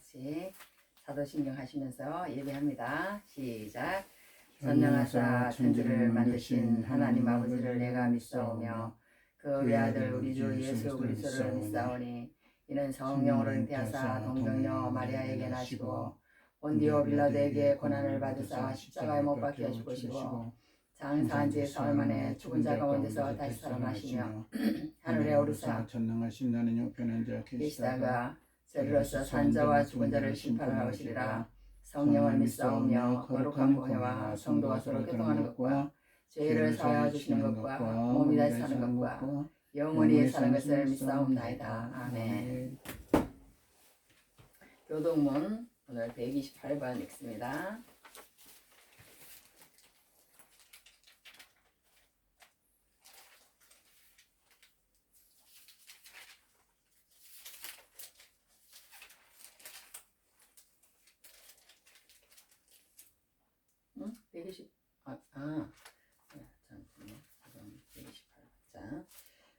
같이 사도신경 하시면서 예배합니다. 시작. 전능하사 천지를 만드신 하나님 아버지를 내가 믿사오며 그 외아들 우리 주 예수 그리스도를 믿사오니 이는 성령으로 잉태하사 동정녀 마리아에게 나시고 본디오 빌라도에게 고난을 받으사 십자가에 못 박혀 죽으시고 장사한 지 사흘 만에 죽은 자 가운데서 다시 살아나시며 하늘에 오르사 전능하신 나는 형편한 자 계시다가 저리로서 산자와 죽은 자를 심판하시리라. 성령을 믿사오며 거룩한 공회와 성도와 서로 교통하는 것과 죄를 사하여 주시는 것과 몸이 다시 사는 것과 영원히 사는 것을 믿사옵나이다. 아멘. 교동문 오늘 128번 읽습니다. 응? 120 잠깐만요. 128자.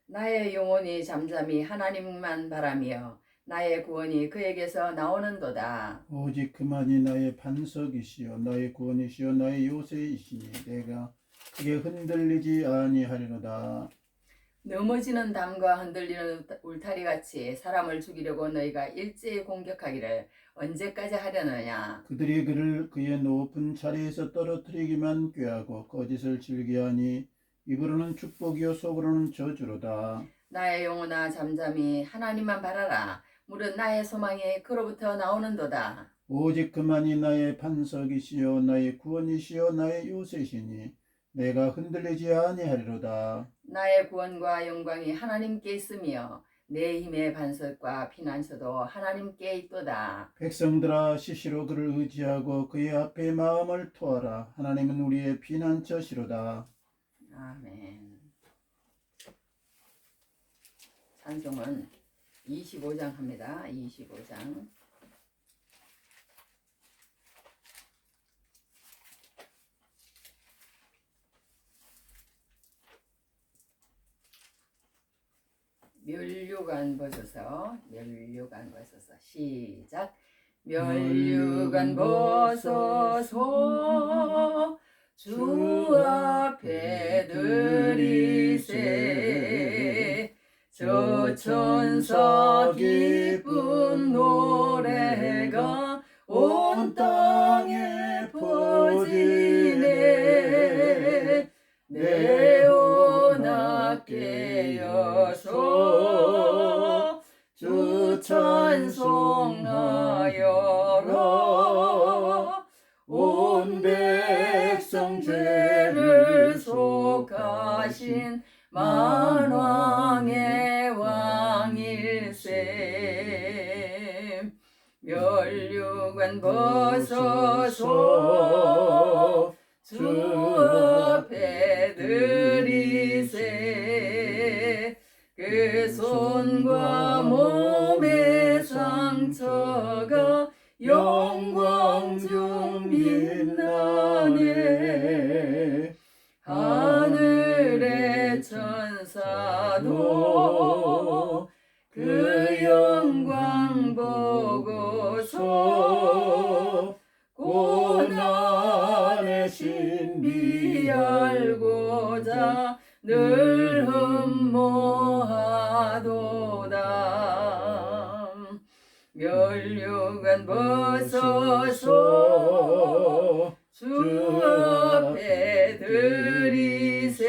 나의 영혼이 잠잠히 하나님만 바라며 나의 구원이 그에게서 나오는도다. 오직 그만이 나의 반석이시요 나의 구원이시요 나의 요새이시니 내가 크게 흔들리지 아니하리로다. 넘어지는 담과 흔들리는 울타리같이 사람을 죽이려고 너희가 일제히 공격하기를 언제까지 하려느냐. 그들이 그를 그의 높은 자리에서 떨어뜨리기만 꾀하고 거짓을 즐겨하니 입으로는 축복이요 속으로는 저주로다. 나의 영혼아 잠잠히 하나님만 바라라. 물은 나의 소망이 그로부터 나오는도다. 오직 그만이 나의 반석이시요 나의 구원이시요 나의 요새시니 내가 흔들리지 아니하리로다. 나의 구원과 영광이 하나님께 있으며 내 힘의 반석과 피난처도 하나님께 있도다. 백성들아 시시로 그를 의지하고 그의 앞에 마음을 토하라. 하나님은 우리의 피난처시로다. 아멘. 찬송은 25장 합니다. 25장. 멸류관 벗어서 시작. 멸류관 벗어서 주 앞에 드리세. 저 천사 기쁜 노래가 온 땅에 퍼지네. 내오나 깨어서 주 찬송하여라. 온 백성 죄를 속하신 만왕의 왕일세. 멸류관 벗어서 주 앞에 드리세. 그 손과 몸의 상처가 영광 중 빛나네. 하늘의 천사도 그 영광 보고서 고난의 신비 알고자 늘 흠모하도다. 멸류관 벗어서 주 앞에 드리세.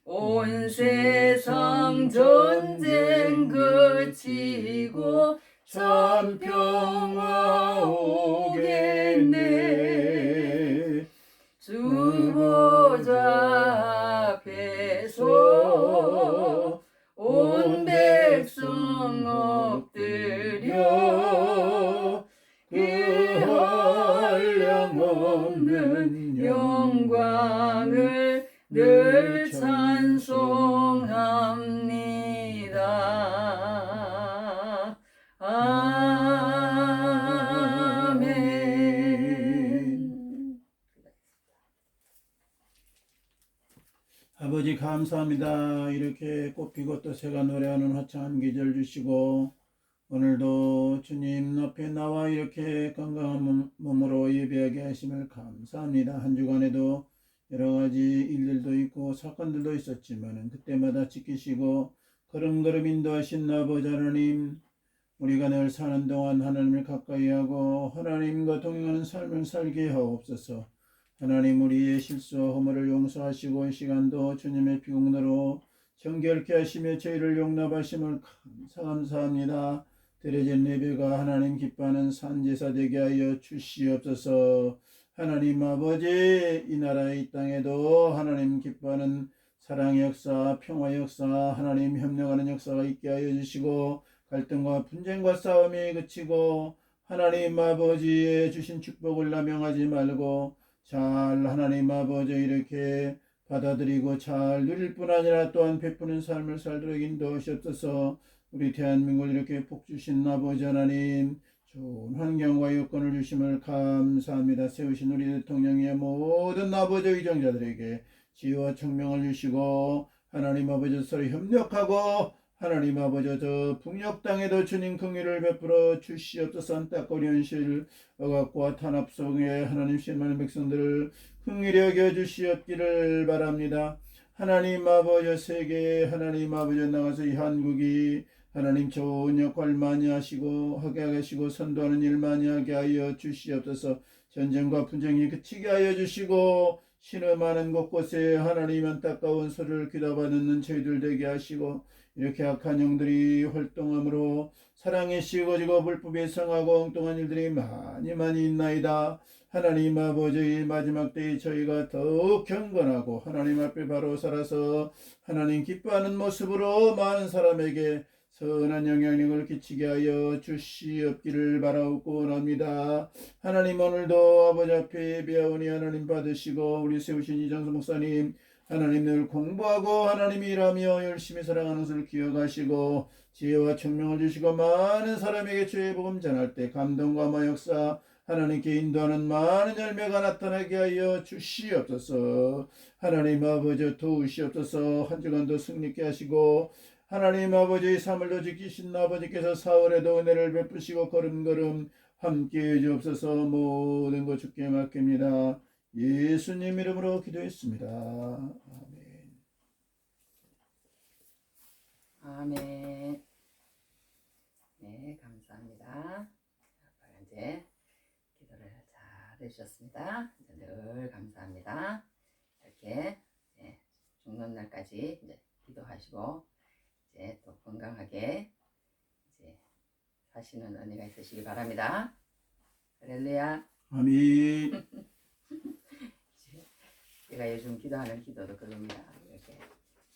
온 세상 전쟁 그치고 참 평화 오겠네. 주 보좌 앞에서 온 백성 엎드려 그 한량없는 영광을 늘 찬송합니다. 아멘. 아버지 감사합니다. 이렇게 꽃피고 또 새가 노래하는 화창한 계절 주시고 오늘도 주님 앞에 나와 이렇게 건강한 몸으로 예배하게 하심을 감사합니다. 한 주간에도 여러 가지 일들도 있고 사건들도 있었지만 그때마다 지키시고 걸음걸음 인도하신 아버지 하나님, 우리가 늘 사는 동안 하나님을 가까이 하고 하나님과 동행하는 삶을 살게 하옵소서. 하나님, 우리의 실수와 허물을 용서하시고 이 시간도 주님의 비공로로 정결케 하시며 저희를 용납하심을 감사합니다. 드려진 예배가 하나님 기뻐하는 산제사 되게 하여 주시옵소서. 하나님 아버지, 이 나라 이 땅에도 하나님 기뻐하는 사랑의 역사, 평화의 역사, 하나님 협력하는 역사가 있게 하여 주시고 갈등과 분쟁과 싸움이 그치고 하나님 아버지의 주신 축복을 남용하지 말고 잘 하나님 아버지 이렇게 받아들이고 잘 누릴 뿐 아니라 또한 베푸는 삶을 살도록 인도하시옵소서. 우리 대한민국을 이렇게 복 주신 아버지 하나님, 좋은 환경과 여건을 주심을 감사합니다. 세우신 우리 대통령의 모든 아버지 의정자들에게 지혜와 청명을 주시고 하나님 아버지 서로 협력하고 하나님 아버지 저 북녘 땅에도 주님 긍휼을 베풀어 주시옵소서. 안타까운 현실 억압과 탄압 속에 하나님 신망하는 백성들을 긍휼히 여겨 주시옵기를 바랍니다. 하나님 아버지 세계에 하나님 아버지 나가서 이 한국이 하나님 좋은 역할 많이 하시고 하게 하시고 선도하는 일 많이 하게 하여 주시옵소서. 전쟁과 분쟁이 그치게 하여 주시고 신음하는 곳곳에 하나님 안타까운 소리를 귀담아듣는 저희들 되게 하시고 이렇게 악한 영들이 활동함으로 사랑이 식어지고 불법이 성하고 엉뚱한 일들이 많이 있나이다. 하나님 아버지의 마지막 때에 저희가 더욱 경건하고 하나님 앞에 바로 살아서 하나님 기뻐하는 모습으로 많은 사람에게 선한 영향력을 끼치게 하여 주시옵기를 바라옵고 원합니다. 하나님 오늘도 아버지 앞에 예배하오니 하나님 받으시고 우리 세우신 이장수 목사님 하나님 늘 공부하고 하나님 일하며 열심히 사랑하는 것을 기억하시고 지혜와 청명을 주시고 많은 사람에게 주의 복음 전할 때 감동과 마역사 하나님께 인도하는 많은 열매가 나타나게 하여 주시옵소서. 하나님 아버지 도우시옵소서. 한 주간도 승리케 하시고 하나님 아버지의 삶을 지키신 아버지께서 사월에도 은혜를 베푸시고 걸음걸음 함께해 주옵소서. 모든 것 주께 맡깁니다. 예수님 이름으로 기도했습니다. 아멘. 아멘. 네, 감사합니다. 이제 기도를 잘 해주셨습니다. 이제 늘 감사합니다. 이렇게 죽는 날까지 이제 기도하시고 이제 또 건강하게 이제 사시는 은혜가 있으시기 바랍니다. 할렐루야. 아멘. 제가 요즘 기도하는 기도도 그겁니다. 이렇게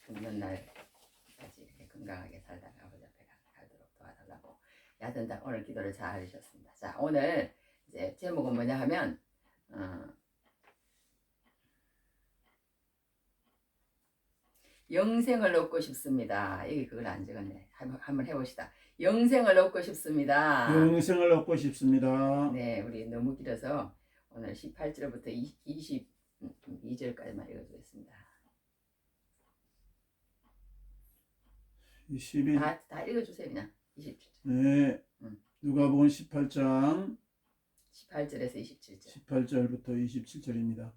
죽는 날까지 이렇게 건강하게 살다가 아버지 앞에 가도록 도와달라고. 하여튼 오늘 기도를 잘 해주셨습니다. 자, 오늘 이제 제목은 뭐냐 하면 영생을 얻고 싶습니다. 여기 그걸 안 적었네. 한번 해봅시다. 영생을 얻고 싶습니다. 영생을 얻고 싶습니다. 네, 우리 너무 길어서 오늘 18절부터 22절까지만 읽어주겠습니다. 22. 다 읽어주세요 그냥. 27절. 네. 누가복음 18장 18절에서 27절. 18절부터 27절입니다.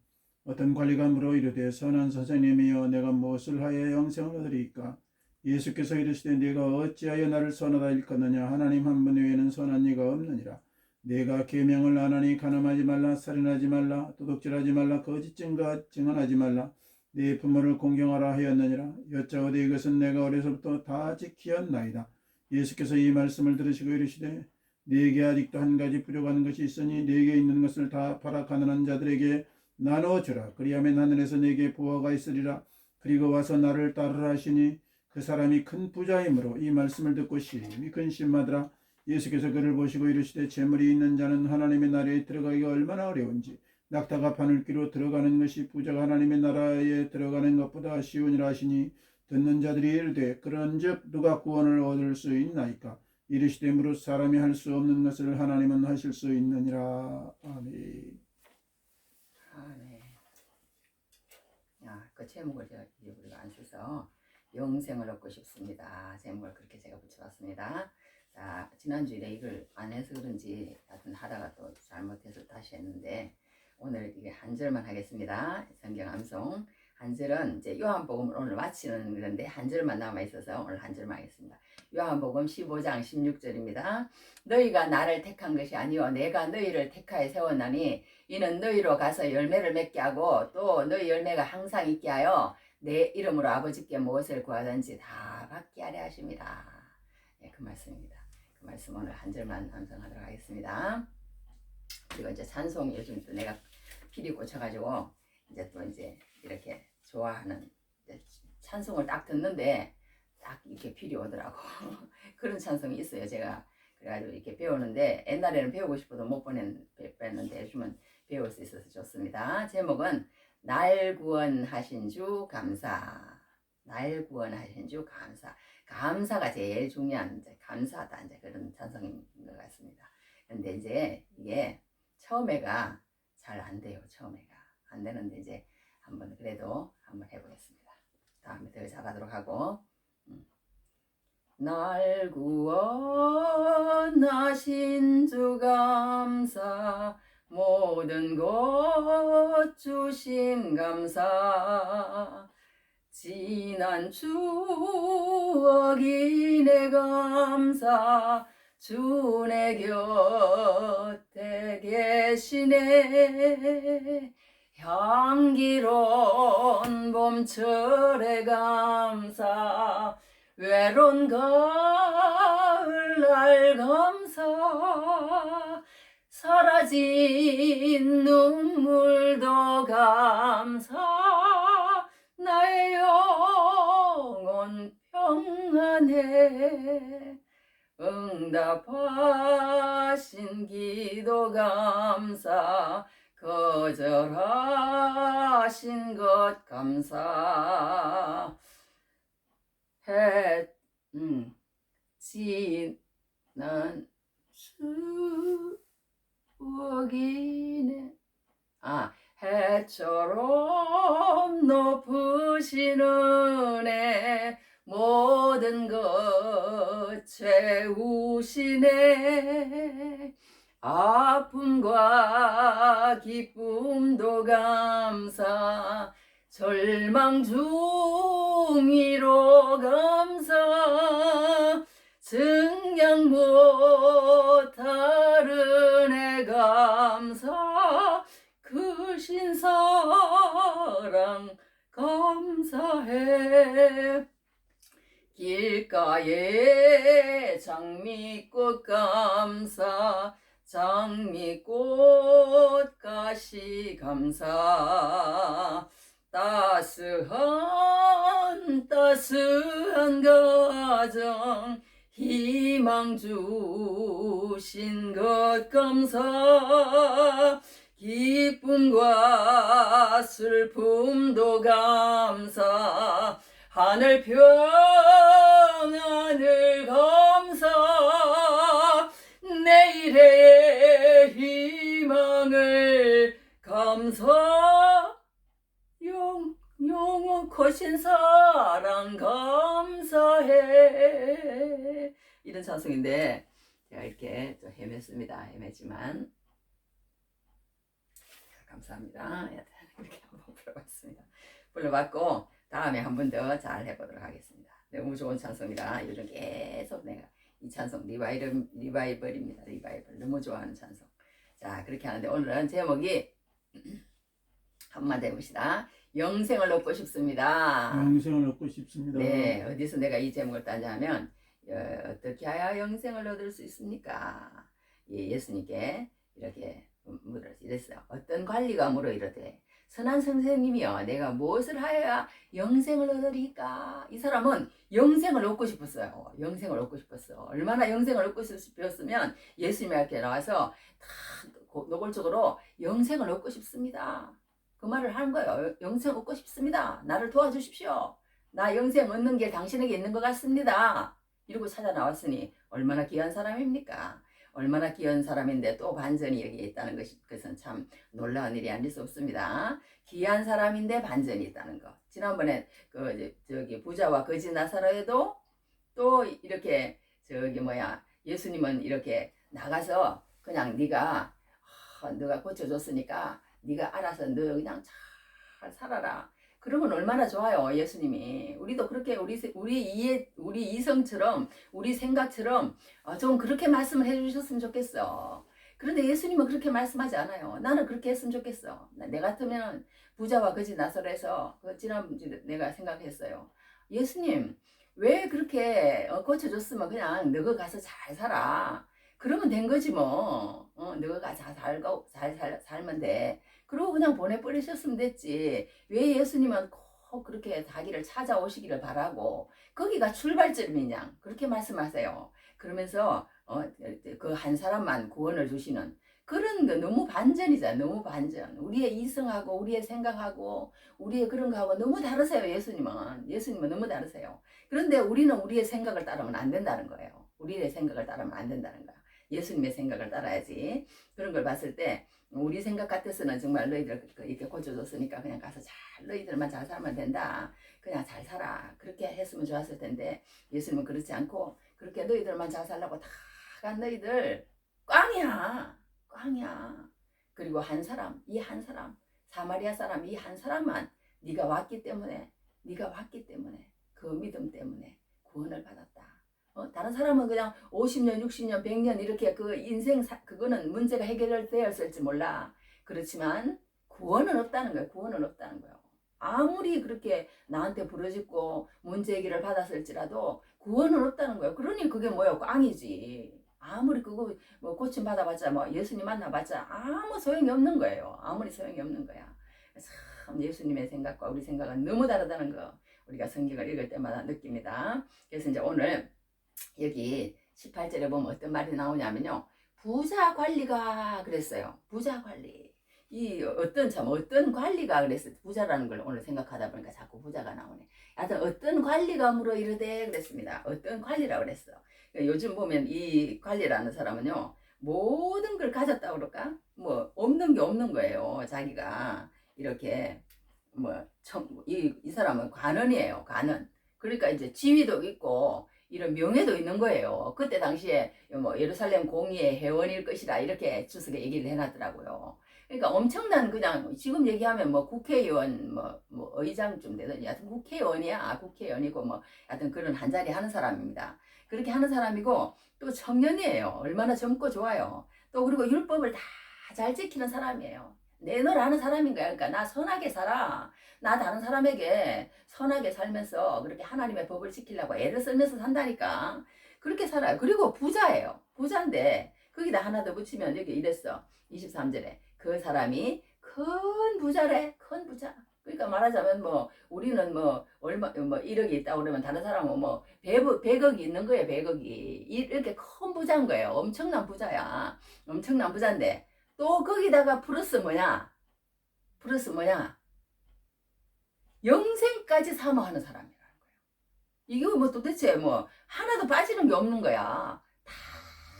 어떤 관리가 물어 이르되 선한 선생님이여 내가 무엇을 하여 영생을 얻으리이까? 예수께서 이르시되 네가 어찌하여 나를 선하다 일컫느냐? 하나님 한 분 외에는 선한 이가 없느니라. 내가 계명을 안 하니 간음하지 말라, 살인하지 말라, 도둑질하지 말라, 거짓 증언하지 말라, 네 부모를 공경하라 하였느니라. 여짜오되 이것은 내가 어려서부터 다 지키었나이다. 예수께서 이 말씀을 들으시고 이르시되 네게 아직도 한 가지 부족한 것이 있으니 네게 있는 것을 다 팔아 가난한 자들에게 나눠주라. 그리하면 하늘에서 네게 보화가 있으리라. 그리고 와서 나를 따르라 하시니 그 사람이 큰 부자이므로 이 말씀을 듣고 심히 근심하더라. 예수께서 그를 보시고 이르시되 재물이 있는 자는 하나님의 나라에 들어가기가 얼마나 어려운지 낙타가 바늘귀로 들어가는 것이 부자가 하나님의 나라에 들어가는 것보다 쉬우니라 하시니 듣는 자들이 이르되 그런즉 누가 구원을 얻을 수 있나이까? 이르시되 무릇 사람이 할 수 없는 것을 하나님은 하실 수 있느니라. 아멘. 아멘. 그 제목을 제가 우리가 안 써서 영생을 얻고 싶습니다. 제목을 그렇게 제가 붙여봤습니다. 자, 지난주에 이걸 안 해서 그런지 하여튼 하다가 또 잘못해서 다시 했는데 오늘 이게 한 절만 하겠습니다. 성경 암송. 한 절은 이제 요한복음을 오늘 마치는 건데 한 절만 남아 있어서 오늘 한 절만 하겠습니다. 요한복음 15장 16절입니다. 너희가 나를 택한 것이 아니요 내가 너희를 택하여 세웠나니 이는 너희로 가서 열매를 맺게 하고 또 너희 열매가 항상 있게 하여 내 이름으로 아버지께 무엇을 구하든지 다 받게 하려 하십니다. 네, 그 말씀입니다. 그 말씀 오늘 한 절만 암송하도록 하겠습니다. 그리고 이제 찬송 요즘 또 내가 필이 꽂혀가지고 이제 또 이제 이렇게 좋아하는 이제 찬송을 딱 듣는데 딱 이렇게 필이 오더라고. 그런 찬송이 있어요. 제가 그래가지고 이렇게 배우는데 옛날에는 배우고 싶어도 못 뺐는데 요즘은 배울 수 있어서 좋습니다. 제목은 날 구원하신 주 감사. 날 구원하신 주 감사. 감사가 제일 중요한 이제 감사하다 이제 그런 찬송인 것 같습니다. 근데 이제 이게 처음에가 잘 안 돼요. 처음에가 안 되는데 이제 한번 그래도 한번 해보겠습니다. 다음에 더 잘하도록 하고 날 구원하신 주 감사 모든 것 주심 감사 지난 추억이 내 감사 주 내 곁에 계시네 향기로운 봄철의 감사 외로운 가을날 감사 사라진 눈물도 감사 나의 영혼 평안해 응답하신 기도 감사 거절하신 것 감사 지난 추억이네 해처럼 높으신 은혜 모든 것 채우시네 아픔과 기쁨도 감사 절망 중이로 감사 증량 못할 은혜 감사 크신 사랑 감사해 길가에 장미꽃 감사 장미꽃 가시 감사 따스한 가정 희망 주신 것 감사 기쁨과 슬픔도 감사 하늘 평안을 감사 내일의 희망을 감사 영원 크신 사랑 감사해 이런 찬송인데 제가 이렇게 좀 헤맸습니다. 헤맸지만 감사합니다. 이렇게 한번 불러봤습니다. 불러봤고 다음에 한 번 더 잘 해보도록 하겠습니다. 너무 좋은 찬송이라 요즘 계속 내가 이 찬송 리바이벌입니다. 리바이벌 너무 좋아하는 찬송. 자 그렇게 하는데 오늘은 제목이 한마디 해봅시다. 영생을 얻고 싶습니다. 영생을 얻고 싶습니다. 네, 어디서 내가 이 제목을 따냐면 어떻게 해야 영생을 얻을 수 있습니까? 예수님께 이렇게 이랬어요. 어떤 관리가 물어 이르되 선한 선생님이여 내가 무엇을 하여야 영생을 얻으리까? 이 사람은 영생을 얻고 싶었어요. 영생을 얻고 싶었어. 얼마나 영생을 얻고 싶었으면 예수님이 이렇게 나와서 다 노골적으로 영생을 얻고 싶습니다. 그 말을 하는 거예요. 영생 얻고 싶습니다. 나를 도와주십시오. 나 영생 얻는 게 당신에게 있는 것 같습니다. 이러고 찾아 나왔으니 얼마나 귀한 사람입니까? 얼마나 귀한 사람인데 또 반전이 여기에 있다는 것은 참 놀라운 일이 아닐 수 없습니다. 귀한 사람인데 반전이 있다는 거. 지난번에 저기 부자와 거지 나사로에도 또 이렇게 예수님은 이렇게 나가서 그냥 네가 고쳐줬으니까 네가 알아서 너 그냥 잘 살아라. 그러면 얼마나 좋아요. 예수님이 우리도 그렇게 우리 이성처럼 우리 생각처럼 좀 그렇게 말씀을 해주셨으면 좋겠어. 그런데 예수님은 그렇게 말씀하지 않아요. 나는 그렇게 했으면 좋겠어. 내 같으면 부자와 거지 나설에서 지난주에 내가 생각했어요. 예수님 왜 그렇게 고쳐줬으면 그냥 너가 가서 잘 살아. 그러면 된 거지 뭐. 너가 잘 살고 살면 돼. 그러고 그냥 보내버리셨으면 됐지. 왜 예수님은 꼭 그렇게 자기를 찾아오시기를 바라고 거기가 출발점이냐 그렇게 말씀하세요. 그러면서 그 한 사람만 구원을 주시는 그런 거 너무 반전이잖아. 너무 반전. 우리의 이성하고 우리의 생각하고 우리의 그런 거하고 너무 다르세요. 예수님은 너무 다르세요. 그런데 우리는 우리의 생각을 따르면 안 된다는 거예요. 우리의 생각을 따르면 안 된다는 거야. 예수님의 생각을 따라야지. 그런 걸 봤을 때 우리 생각 같아서는 정말 너희들 이렇게 고쳐줬으니까 그냥 가서 너희들만 잘 살면 된다. 그냥 잘 살아. 그렇게 했으면 좋았을 텐데 예수님은 그렇지 않고 그렇게 너희들만 잘 살라고 다 간 너희들 꽝이야. 그리고 이 한 사람 사마리아 사람 이 한 사람만 네가 왔기 때문에 그 믿음 때문에 구원을 받았다. 다른 사람은 그냥 50년, 60년, 100년 이렇게 그 인생 그거는 문제가 해결되었을지 몰라. 그렇지만 구원은 없다는 거예요. 아무리 그렇게 나한테 부르짖고 문제 해결을 받았을지라도 구원은 없다는 거예요. 그러니 그게 뭐예요? 꽝이지. 아무리 그거 뭐 고침 받아봤자 뭐 예수님 만나봤자 아무 소용이 없는 거예요. 아무리 소용이 없는 거야. 참 예수님의 생각과 우리 생각은 너무 다르다는 거 우리가 성경을 읽을 때마다 느낍니다. 그래서 이제 오늘 여기 18절에 보면 어떤 말이 나오냐면요. 부자 관리가 그랬어요. 부자 관리. 어떤 관리가 그랬어요. 부자라는 걸 오늘 생각하다 보니까 자꾸 부자가 나오네. 하여튼 어떤 관리가 물어 이르되 그랬습니다. 어떤 관리라 그랬어. 요즘 보면 이 관리라는 사람은요. 모든 걸 가졌다 그럴까? 뭐 없는 게 없는 거예요. 자기가 이렇게 이 사람은 관원이에요. 관원. 그러니까 이제 지위도 있고 이런 명예도 있는 거예요. 그때 당시에 뭐 예루살렘 공의의 회원일 것이다 이렇게 주석에 얘기를 해놨더라고요. 그러니까 엄청난 그냥 지금 얘기하면 뭐 국회의원 뭐 의장쯤 되더니 하여튼 국회의원이야. 국회의원이고 뭐 하여튼 그런 한 자리 하는 사람입니다. 그렇게 하는 사람이고 또 청년이에요. 얼마나 젊고 좋아요. 또 그리고 율법을 다 잘 지키는 사람이에요. 내놓으라는 사람인 거야. 그러니까 나 선하게 살아. 나 다른 사람에게 선하게 살면서 그렇게 하나님의 법을 지키려고 애를 쓰면서 산다니까. 그렇게 살아요. 그리고 부자예요. 부자인데 거기다 하나 더 붙이면 여기 이랬어. 23절에 그 사람이 큰 부자래. 큰 부자. 그러니까 말하자면 뭐 우리는 뭐 얼마 뭐 1억이 있다 그러면 다른 사람은 뭐 100억이 있는 거예요. 100억이. 이렇게 큰 부자인 거예요. 엄청난 부자야. 엄청난 부자인데 또 거기다가 플러스 뭐냐? 영생까지 사모하는 사람이라는 거예요. 이게 뭐 도대체 뭐 하나도 빠지는 게 없는 거야.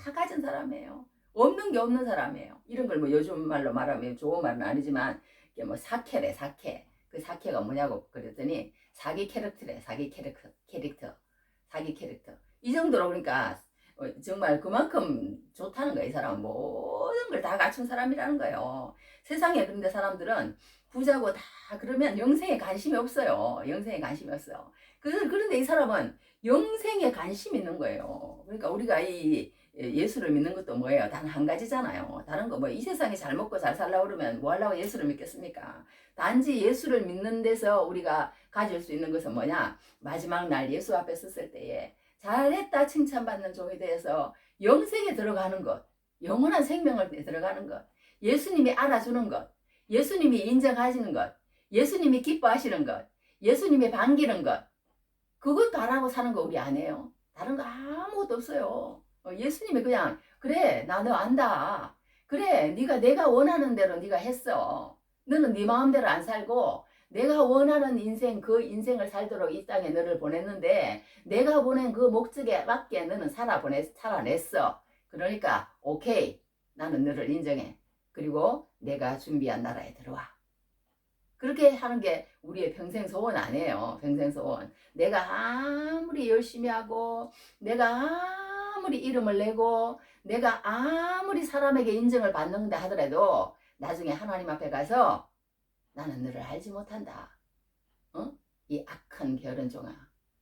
다 가진 사람이에요. 없는 게 없는 사람이에요. 이런 걸 뭐 요즘 말로 말하면 좋은 말은 아니지만 이게 뭐 사케래 사케. 그 사케가 뭐냐고 그랬더니 사기 캐릭터래. 사기 캐릭터. 이 정도로 그러니까 정말 그만큼 좋다는 거예요. 이 사람은 모든 걸 다 갖춘 사람이라는 거예요. 세상에 그런데 사람들은 부자고 다 그러면 영생에 관심이 없어요. 그런데 이 사람은 영생에 관심이 있는 거예요. 그러니까 우리가 이 예수를 믿는 것도 뭐예요? 단 한 가지잖아요. 다른 거 뭐 이 세상에 잘 먹고 잘 살려고 그러면 뭐 하려고 예수를 믿겠습니까? 단지 예수를 믿는 데서 우리가 가질 수 있는 것은 뭐냐? 마지막 날 예수 앞에 섰을 때에 잘했다 칭찬받는 종이 되어서 영생에 들어가는 것, 영원한 생명을 들어가는 것, 예수님이 알아주는 것, 예수님이 인정하시는 것, 예수님이 기뻐하시는 것, 예수님이 반기는 것, 그것 바라고 사는 거 우리 안 해요. 다른 거 아무것도 없어요. 예수님이 그냥 그래 나 너 안다. 그래 내가 원하는 대로 네가 했어. 너는 네 마음대로 안 살고 내가 원하는 인생 그 인생을 살도록 이 땅에 너를 보냈는데 내가 보낸 그 목적에 맞게 너는 살아냈어. 그러니까 오케이 나는 너를 인정해. 그리고 내가 준비한 나라에 들어와. 그렇게 하는 게 우리의 평생 소원 아니에요. 평생 소원. 내가 아무리 열심히 하고 내가 아무리 이름을 내고 내가 아무리 사람에게 인정을 받는다 하더라도 나중에 하나님 앞에 가서 나는 너를 알지 못한다. 어? 이 악한 게으른 종아.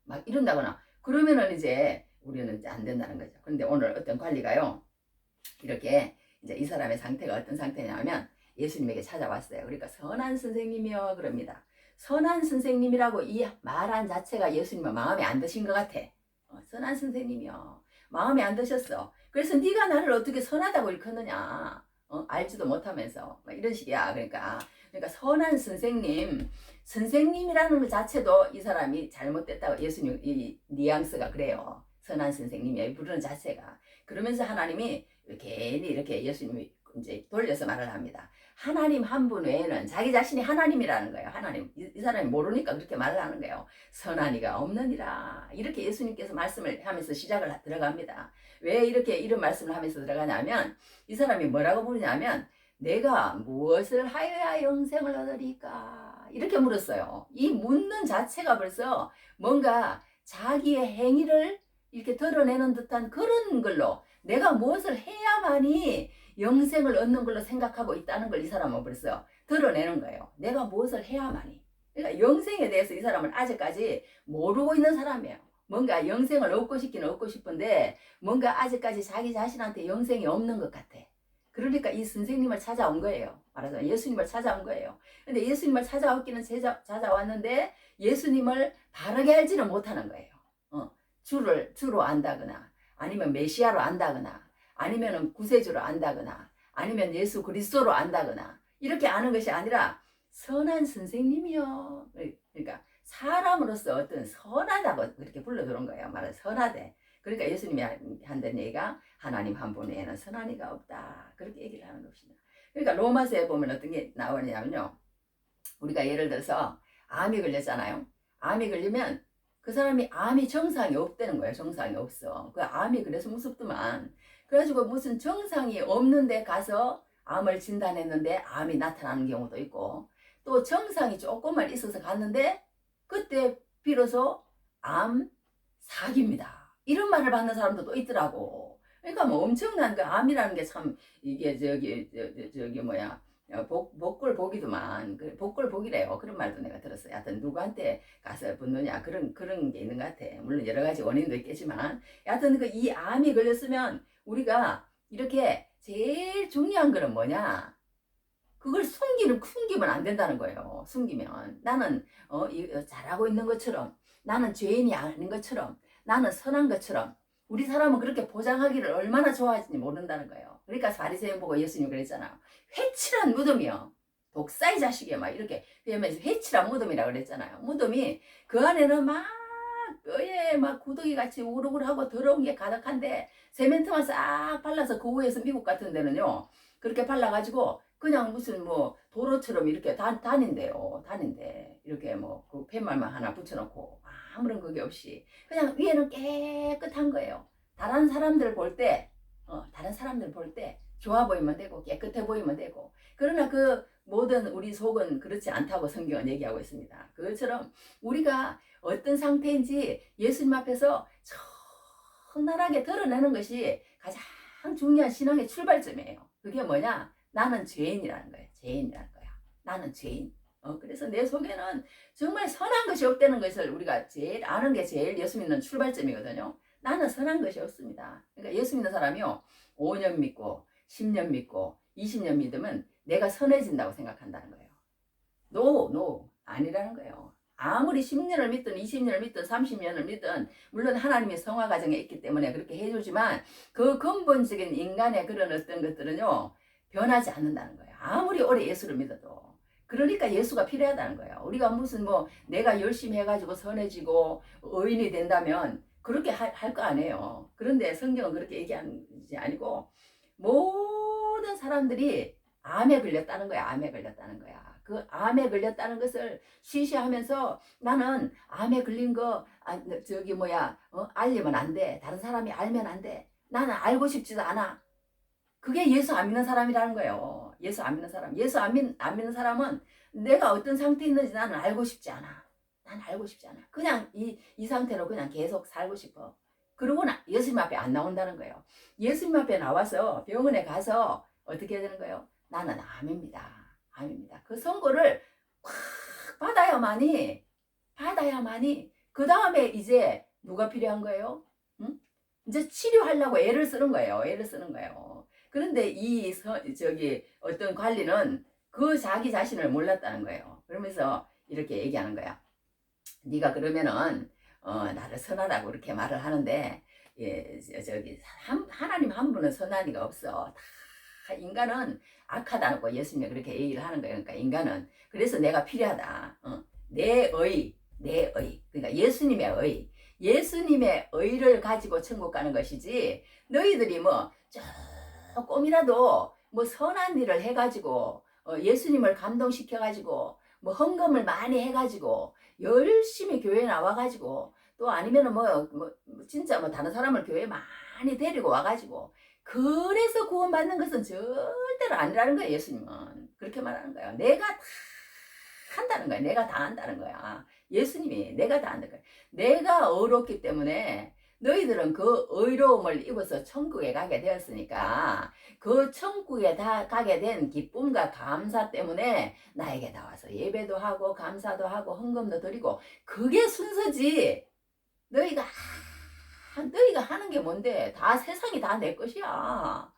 막 이런다거나 그러면은 이제 우리는 이제 안 된다는 거죠. 그런데 오늘 어떤 관리가요. 이렇게 이제 이 사람의 상태가 어떤 상태냐면 예수님에게 찾아왔어요. 그러니까 선한 선생님이요 그럽니다. 선한 선생님이라고 이 말한 자체가 예수님은 마음에 안 드신 것 같아. 선한 선생님이요. 마음에 안 드셨어. 그래서 네가 나를 어떻게 선하다고 일컫느냐. 알지도 못하면서 막 이런 식이야. 그러니까 선한 선생님, 선생님이라는 것 자체도 이 사람이 잘못됐다고 예수님 이 뉘앙스가 그래요. 선한 선생님이 부르는 자체가. 그러면서 하나님이 괜히 이렇게 예수님이 이제 돌려서 말을 합니다. 하나님 한 분 외에는 자기 자신이 하나님이라는 거예요. 하나님. 이 사람이 모르니까 그렇게 말을 하는 거예요. 선한 이가 없느니라. 이렇게 예수님께서 말씀을 하면서 시작을 들어갑니다. 왜 이렇게 이런 말씀을 하면서 들어가냐면 이 사람이 뭐라고 부르냐면 내가 무엇을 하여야 영생을 얻으리까? 이렇게 물었어요. 이 묻는 자체가 벌써 뭔가 자기의 행위를 이렇게 드러내는 듯한 그런 걸로 내가 무엇을 해야만이 영생을 얻는 걸로 생각하고 있다는 걸 이 사람은 벌써 드러내는 거예요. 내가 무엇을 해야만이. 그러니까 영생에 대해서 이 사람은 아직까지 모르고 있는 사람이에요. 뭔가 영생을 얻고 싶긴 얻고 싶은데 뭔가 아직까지 자기 자신한테 영생이 없는 것 같아. 그러니까 이 선생님을 찾아온 거예요. 말하자면 예수님을 찾아온 거예요. 근데 예수님을 찾아왔기는 찾아왔는데 예수님을 바르게 알지는 못하는 거예요. 주로 안다거나 아니면 메시아로 안다거나 아니면 구세주로 안다거나 아니면 예수 그리스도로 안다거나 이렇게 아는 것이 아니라 선한 선생님이요. 그러니까 사람으로서 어떤 선하다고 그렇게 불러들은 거예요. 말은 선하대. 그러니까 예수님이 한다는 얘기가 하나님 한 분 외에는 선한 이가 없다. 그렇게 얘기를 하는 것입니다. 그러니까 로마서에 보면 어떤 게 나오냐면요. 우리가 예를 들어서 암이 걸렸잖아요. 암이 걸리면 그 사람이 암이 정상이 없다는 거예요. 정상이 없어. 그 암이 그래서 무섭더만. 그래가지고 무슨 정상이 없는데 가서 암을 진단했는데 암이 나타나는 경우도 있고 또 정상이 조금만 있어서 갔는데 그때 비로소 암 사기입니다. 이런 말을 받는 사람도 있더라고. 그러니까 뭐 엄청난 그 암이라는 게 참 이게 저기 뭐야 복골복이더만 복골복이래요. 그런 말도 내가 들었어요. 하여튼 누구한테 가서 붙느냐 그런 게 있는 것 같아. 물론 여러 가지 원인도 있겠지만 하여튼 그 이 암이 걸렸으면 우리가 이렇게 제일 중요한 거는 뭐냐? 그걸 숨기면 안 된다는 거예요. 숨기면 나는 잘하고 있는 것처럼 나는 죄인이 아닌 것처럼 나는 선한 것처럼 우리 사람은 그렇게 포장하기를 얼마나 좋아하는지 모른다는 거예요. 그러니까 바리새인 보고 예수님 그랬잖아요. 회칠한 무덤이요. 독사의 자식이요. 막 이렇게 그러면서 회칠한 무덤이라고 그랬잖아요. 무덤이 그 안에는 막 뼈에 막 구더기 같이 우르르하고 더러운 게 가득한데 세멘트만 싹 발라서 그 위에서 미국 같은 데는요. 그렇게 발라가지고 그냥 무슨 뭐 도로처럼 이렇게 다닌대 이렇게 뭐 그 팻말만 하나 붙여놓고 아무런 그게 없이 그냥 위에는 깨끗한 거예요. 다른 사람들 볼 때 좋아 보이면 되고 깨끗해 보이면 되고 그러나 그 모든 우리 속은 그렇지 않다고 성경은 얘기하고 있습니다. 그것처럼 우리가 어떤 상태인지 예수님 앞에서 적나라하게 드러내는 것이 가장 중요한 신앙의 출발점이에요. 그게 뭐냐? 나는 죄인이라는 거예요. 죄인이라는 거야. 나는 죄인. 그래서 내 속에는 정말 선한 것이 없다는 것을 우리가 제일 아는 게 제일 예수 믿는 출발점이거든요. 나는 선한 것이 없습니다. 그러니까 예수 믿는 사람이요. 5년 믿고 10년 믿고 20년 믿으면 내가 선해진다고 생각한다는 거예요. No. 아니라는 거예요. 아무리 10년을 믿든 20년을 믿든 30년을 믿든 물론 하나님의 성화 과정에 있기 때문에 그렇게 해주지만 그 근본적인 인간의 그런 어떤 것들은요. 변하지 않는다는 거예요. 아무리 오래 예수를 믿어도. 그러니까 예수가 필요하다는 거예요. 우리가 무슨 뭐 내가 열심히 해가지고 선해지고 의인이 된다면 그렇게 할 거 아니에요. 그런데 성경은 그렇게 얘기하는 게 아니고 모든 사람들이 암에 걸렸다는 거야. 암에 걸렸다는 거야. 그 암에 걸렸다는 것을 쉬쉬하면서 나는 암에 걸린 거 알리면 안 돼. 다른 사람이 알면 안 돼. 나는 알고 싶지도 않아. 그게 예수 안 믿는 사람이라는 거예요. 예수 안 믿는 사람. 예수 안 믿는 사람은 내가 어떤 상태에 있는지 나는 알고 싶지 않아. 난 알고 싶지 않아. 그냥 이 상태로 그냥 계속 살고 싶어. 그러고 예수님 앞에 안 나온다는 거예요. 예수님 앞에 나와서 병원에 가서 어떻게 해야 되는 거예요? 나는 암입니다. 암입니다. 그 선고를 확 받아야만이 그 다음에 이제 누가 필요한 거예요? 응? 이제 치료하려고 애를 쓰는 거예요. 애를 쓰는 거예요. 그런데 저기 어떤 관리는 그 자기 자신을 몰랐다는 거예요. 그러면서 이렇게 얘기하는 거야. 네가 그러면은 나를 선하라고 이렇게 말을 하는데 예, 저기 하나님 한 분은 선한 이가 없어. 다 인간은 악하다고 예수님이 그렇게 얘기를 하는 거예요. 그러니까 인간은 그래서 내가 필요하다. 내 의. 그러니까 예수님의 의를 가지고 천국 가는 것이지 너희들이 뭐 조금이라도 뭐 선한 일을 해가지고 예수님을 감동시켜가지고 뭐 헌금을 많이 해가지고 열심히 교회 나와가지고 또 아니면은 진짜 뭐 다른 사람을 교회 많이 데리고 와가지고 그래서 구원받는 것은 절대로 아니라는 거예요. 예수님은 그렇게 말하는 거예요. 내가 다 한다는 거야. 내가 다 한다는 거야. 예수님이 내가 다 한다는 거야. 내가 의롭기 때문에 너희들은 그 의로움을 입어서 천국에 가게 되었으니까 그 천국에 다 가게 된 기쁨과 감사 때문에 나에게 나와서 예배도 하고 감사도 하고 헌금도 드리고 그게 순서지. 너희가 하는 게 뭔데? 다 세상이 다 내 것이야.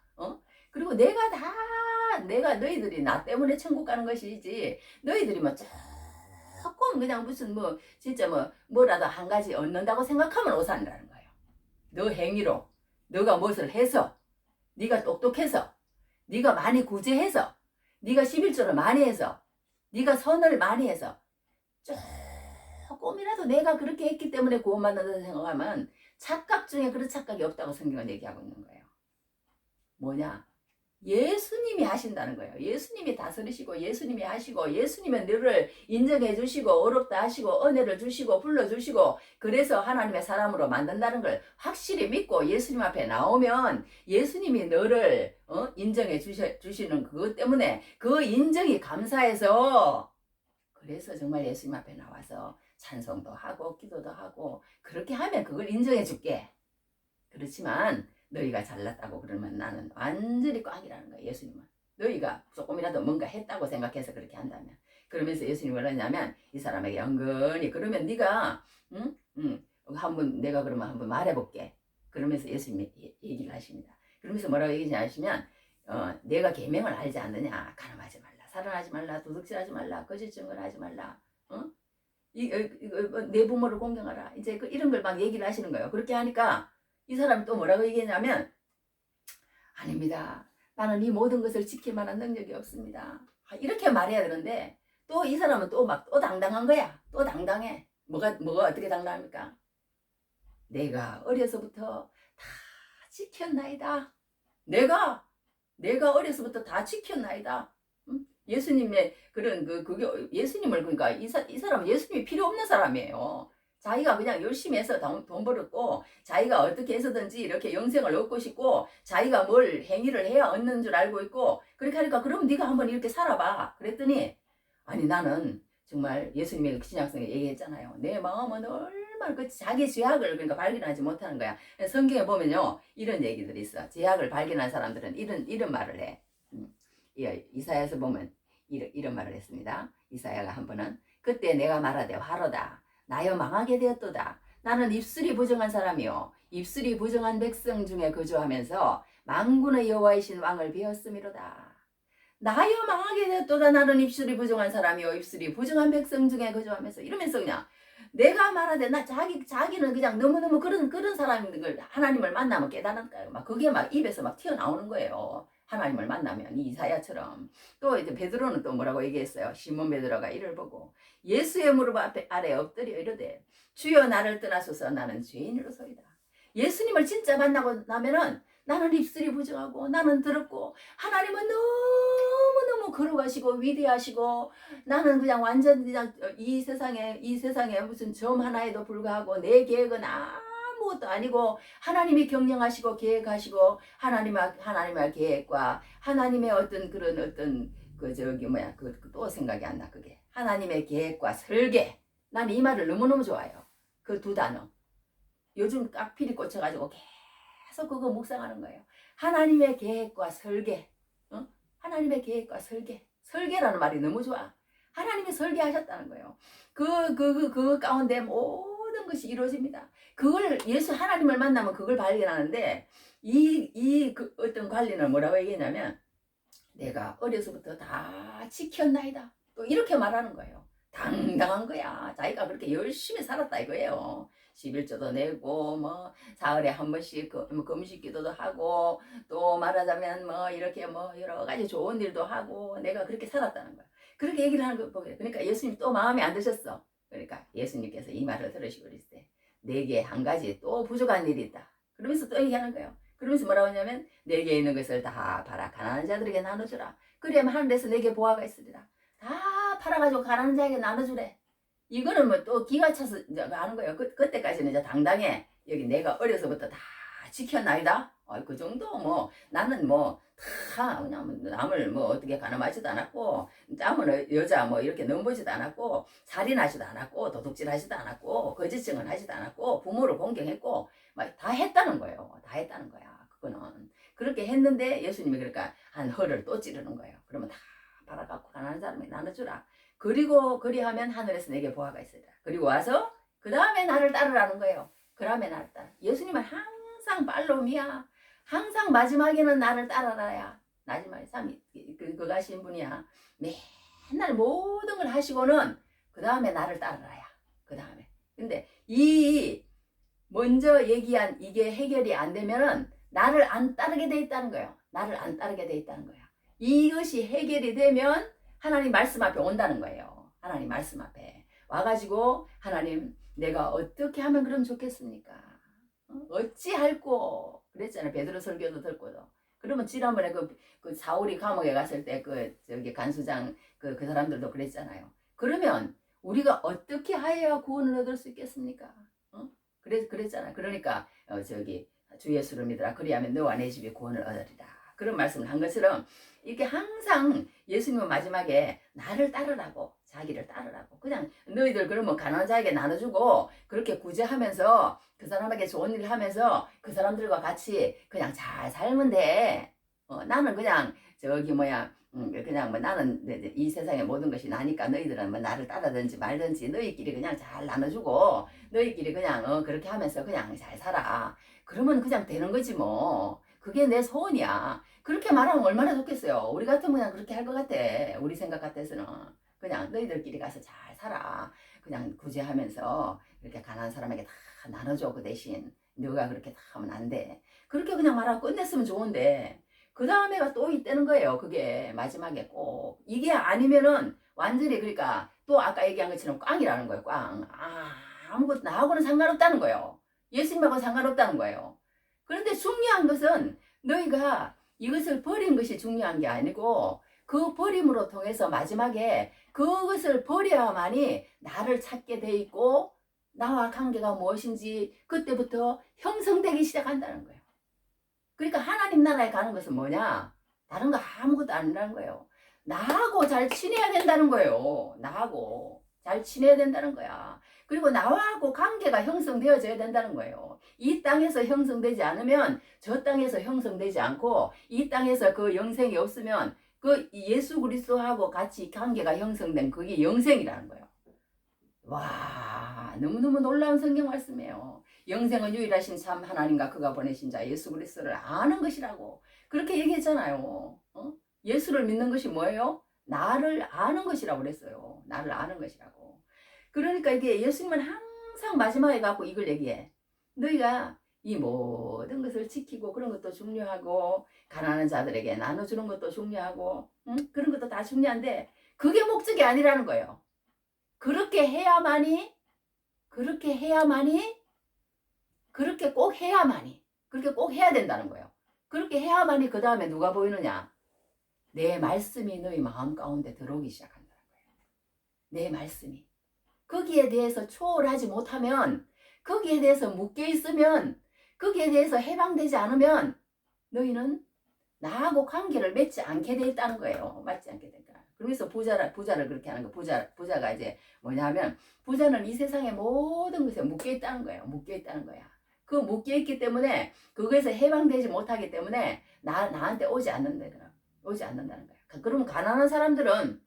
그리고 내가 너희들이 나 때문에 천국 가는 것이지. 너희들이 뭐 조금 그냥 무슨 진짜 뭐라도 한 가지 얻는다고 생각하면 오산이라는 거예요. 너 행위로 너가 무엇을 해서 네가 똑똑해서 네가 많이 구제해서 네가 11조를 많이 해서 네가 선을 많이 해서 조금이라도 내가 그렇게 했기 때문에 구원받는다고 생각하면 착각 중에 그런 착각이 없다고 성경은 얘기하고 있는 거예요. 뭐냐? 예수님이 하신다는 거예요. 예수님이 다스리시고 예수님이 하시고 예수님은 너를 인정해 주시고 어렵다 하시고 은혜를 주시고 불러주시고 그래서 하나님의 사람으로 만든다는 걸 확실히 믿고 예수님 앞에 나오면 예수님이 너를 인정해 주시는 그것 때문에 그 인정이 감사해서 그래서 정말 예수님 앞에 나와서 찬송도 하고 기도도 하고 그렇게 하면 그걸 인정해 줄게. 그렇지만 너희가 잘났다고 그러면 나는 완전히 꽝이라는 거야. 예수님은 너희가 조금이라도 뭔가 했다고 생각해서 그렇게 한다면 그러면서 예수님이 뭐라 했냐면 이 사람에게 은근히 그러면 네가 한번 내가 그러면 한번 말해볼게. 그러면서 예수님이 얘기를 하십니다. 그러면서 뭐라고 얘기하시면 내가 계명을 알지 않느냐. 간음하지 말라, 살인하지 말라, 도둑질하지 말라, 거짓 증언하지 말라, 내 부모를 공경하라. 이제 이런 걸 막 얘기를 하시는 거예요. 그렇게 하니까 이 사람이 또 뭐라고 얘기했냐면 아닙니다. 나는 이 모든 것을 지킬 만한 능력이 없습니다. 이렇게 말해야 되는데 또 이 사람은 또 당당한 거야. 또 당당해. 뭐가 어떻게 당당합니까? 내가 어려서부터 다 지켰나이다. 내가 어려서부터 다 지켰나이다. 예수님의 그런 그게 예수님을 그러니까 이 사람은 예수님이 필요 없는 사람이에요. 자기가 그냥 열심히 해서 돈 벌었고 자기가 어떻게 해서든지 이렇게 영생을 얻고 싶고 자기가 뭘 행위를 해야 얻는 줄 알고 있고 그렇게 하니까 그럼 네가 한번 이렇게 살아봐. 그랬더니 아니 나는 정말 예수님이 신약성에 얘기했잖아요. 내 마음은 얼마나 그 자기 죄악을 그러니까 발견하지 못하는 거야. 성경에 보면요 이런 얘기들이 있어. 죄악을 발견한 사람들은 이런 말을 해. 이사야에서 보면 이런 말을 했습니다. 이사야가 한 번은 그때 내가 말하되 화로다. 나여 망하게 되었도다. 나는 입술이 부정한 사람이요 입술이 부정한 백성 중에 거주하면서 만군의 여호와이신 왕을 배웠음이로다. 나여 망하게 되었도다. 나는 입술이 부정한 사람이요 입술이 부정한 백성 중에 거주하면서 이러면서 그냥 내가 말하되 자기는 그냥 너무너무 그런 사람인 걸 하나님을 만나면 깨달았다. 막 그게 막 입에서 막 튀어나오는 거예요. 하나님을 만나면 이사야처럼. 또 이제 베드로는 또 뭐라고 얘기했어요. 시몬 베드로가 이를 보고 예수의 무릎 아래 엎드려 이르되 주여 나를 떠나소서 나는 죄인으로소이다. 예수님을 진짜 만나고 나면은 나는 입술이 부정하고 나는 더럽고 하나님은 너무너무 거룩하시고 위대하시고 나는 그냥 완전 그냥 이 세상에 무슨 점 하나에도 불과하고 내 계획은 아무것도 아니고 하나님이 경영하시고 계획하시고 하나님의 계획과 하나님의 어떤 그런 어떤 또 생각이 안 나. 그게 하나님의 계획과 설계. 난 이 말을 너무너무 좋아요. 그 두 단어. 요즘 깍필이 꽂혀가지고 계속 그거 묵상하는 거예요. 하나님의 계획과 설계, 하나님의 계획과 설계라는 말이 너무 좋아. 하나님이 설계하셨다는 거예요. 그 가운데 모든 것이 이루어집니다. 그걸 하나님을 만나면 그걸 발견하는데 그 어떤 관리는 뭐라고 얘기했냐면 내가 어려서부터 다 지켰나이다. 또 이렇게 말하는 거예요. 당당한 거야. 자기가 그렇게 열심히 살았다 이거예요. 11조도 내고 뭐 사흘에 한 번씩 금식 기도도 하고 또 말하자면 뭐 이렇게 뭐 여러 가지 좋은 일도 하고 내가 그렇게 살았다는 거야. 그렇게 얘기를 하는 거 보게. 그러니까 예수님 또 마음에 안 드셨어. 그러니까 예수님께서 이 말을 들으시고 그랬을 때 내게 한 가지 또 부족한 일이 있다. 그러면서 또 얘기하는 거예요. 그러면서 뭐라고 하냐면 내게 있는 것을 다 팔아 가난한 자들에게 나눠주라. 그래야만 하늘에서 내게 보화가 있으리라. 다 팔아가지고 가난한 자에게 나눠주래. 이거는 뭐 또 기가 차서 이제 하는 거예요. 그때까지는 이제 당당해. 여기 내가 어려서부터 다 지켜나이다. 그 정도 뭐 나는 뭐 다 그냥 남을 뭐 어떻게 가늠하지도 않았고 짬은 여자 뭐 이렇게 넘보지도 않았고 살인하지도 않았고 도둑질하지도 않았고 거짓증언 하지도 않았고 부모를 공경했고 막 다 했다는 거예요. 다 했다는 거야. 그거는 그렇게 했는데 예수님이 그러니까 한 허를 또 찌르는 거예요. 그러면 다 팔아갖고 가난한 사람에게 나눠주라. 그리고 그리하면 하늘에서 내게 보화가 있으리라. 그리고 와서 그 다음에 나를 따르라는 거예요. 그 다음에 나를 따라. 예수님은 항상 팔로미야. 항상 마지막에는 나를 따라라야. 마지막에 참 그거 하신 분이야. 맨날 모든 걸 하시고는 그 다음에 나를 따라라야. 그 다음에. 근데 이 먼저 얘기한 이게 해결이 안 되면은 나를 안 따르게 돼 있다는 거예요. 나를 안 따르게 돼 있다는 거야. 이것이 해결이 되면 하나님 말씀 앞에 온다는 거예요. 하나님 말씀 앞에 와가지고 하나님 내가 어떻게 하면 그럼 좋겠습니까? 어찌할꼬 그랬잖아요. 베드로 설교도 듣고도. 그러면 지난번에 그 사울이 감옥에 갔을 때 저기 간수장 그 사람들도 그랬잖아요. 그러면 우리가 어떻게 하여야 구원을 얻을 수 있겠습니까? 그랬잖아요. 그러니까 저기 주 예수를 믿으라. 그리하면 너와 내 집이 구원을 얻으리라. 그런 말씀을 한 것처럼 이렇게 항상 예수님은 마지막에 나를 따르라고 자기를 따르라고 그냥 너희들 그러면 가난한 자에게 나눠주고 그렇게 구제하면서 그 사람에게 좋은 일을 하면서 그 사람들과 같이 그냥 잘 살면 돼. 나는 그냥 저기 뭐야 그냥 뭐 나는 이 세상의 모든 것이 나니까 너희들은 뭐 나를 따르든지 말든지 너희끼리 그냥 잘 나눠주고 너희끼리 그냥 그렇게 하면서 그냥 잘 살아. 그러면 그냥 되는 거지 뭐. 그게 내 소원이야. 그렇게 말하면 얼마나 좋겠어요. 우리 같으면 그냥 그렇게 할 것 같아. 우리 생각 같아서는. 그냥 너희들끼리 가서 잘 살아. 그냥 구제하면서 이렇게 가난한 사람에게 다 나눠줘. 그 대신 너가 그렇게 다 하면 안 돼. 그렇게 그냥 말하고 끝냈으면 좋은데 그 다음에가 또 있다는 거예요. 그게 마지막에 꼭. 이게 아니면은 완전히 그러니까 또 아까 얘기한 것처럼 꽝이라는 거예요. 꽝. 아무것도 나하고는 상관없다는 거예요. 예수님하고는 상관없다는 거예요. 그런데 중요한 것은 너희가 이것을 버린 것이 중요한 게 아니고 그 버림으로 통해서 마지막에 그것을 버려야만이 나를 찾게 돼 있고 나와 관계가 무엇인지 그때부터 형성되기 시작한다는 거예요. 그러니까 하나님 나라에 가는 것은 뭐냐? 다른 거 아무것도 아니라는 거예요. 나하고 잘 지내야 된다는 거예요. 나하고 잘 지내야 된다는 거야. 그리고 나하고 관계가 형성되어져야 된다는 거예요. 이 땅에서 형성되지 않으면 저 땅에서 형성되지 않고 이 땅에서 그 영생이 없으면 그 예수 그리스도하고 같이 관계가 형성된 그게 영생이라는 거예요. 와, 너무너무 놀라운 성경 말씀이에요. 영생은 유일하신 참 하나님과 그가 보내신 자 예수 그리스도를 아는 것이라고 그렇게 얘기했잖아요. 예수를 믿는 것이 뭐예요? 나를 아는 것이라고 그랬어요. 나를 아는 것이라고. 그러니까 이게 예수님은 항상 마지막에 갖고 이걸 얘기해. 너희가 이 모든 것을 지키고 그런 것도 중요하고 가난한 자들에게 나눠주는 것도 중요하고 그런 것도 다 중요한데 그게 목적이 아니라는 거예요. 그렇게 해야만이 그렇게 꼭 해야 된다는 거예요. 그렇게 해야만이 그 다음에 누가 보이느냐? 내 말씀이 너희 마음 가운데 들어오기 시작한다는 거예요. 내 말씀이. 거기에 대해서 초월하지 못하면 거기에 대해서 묶여있으면 거기에 대해서 해방되지 않으면 너희는 나하고 관계를 맺지 않게 돼 있다는 거예요. 맞지 않게 되니까. 그래서 부자를 그렇게 하는 거. 부자가 이제 뭐냐면 부자는 이 세상의 모든 것에 묶여 있다는 거예요. 묶여 있다는 거야. 그 묶여있기 때문에 그거에서 해방되지 못하기 때문에 나한테 오지 않는다는 거야. 그러면 가난한 사람들은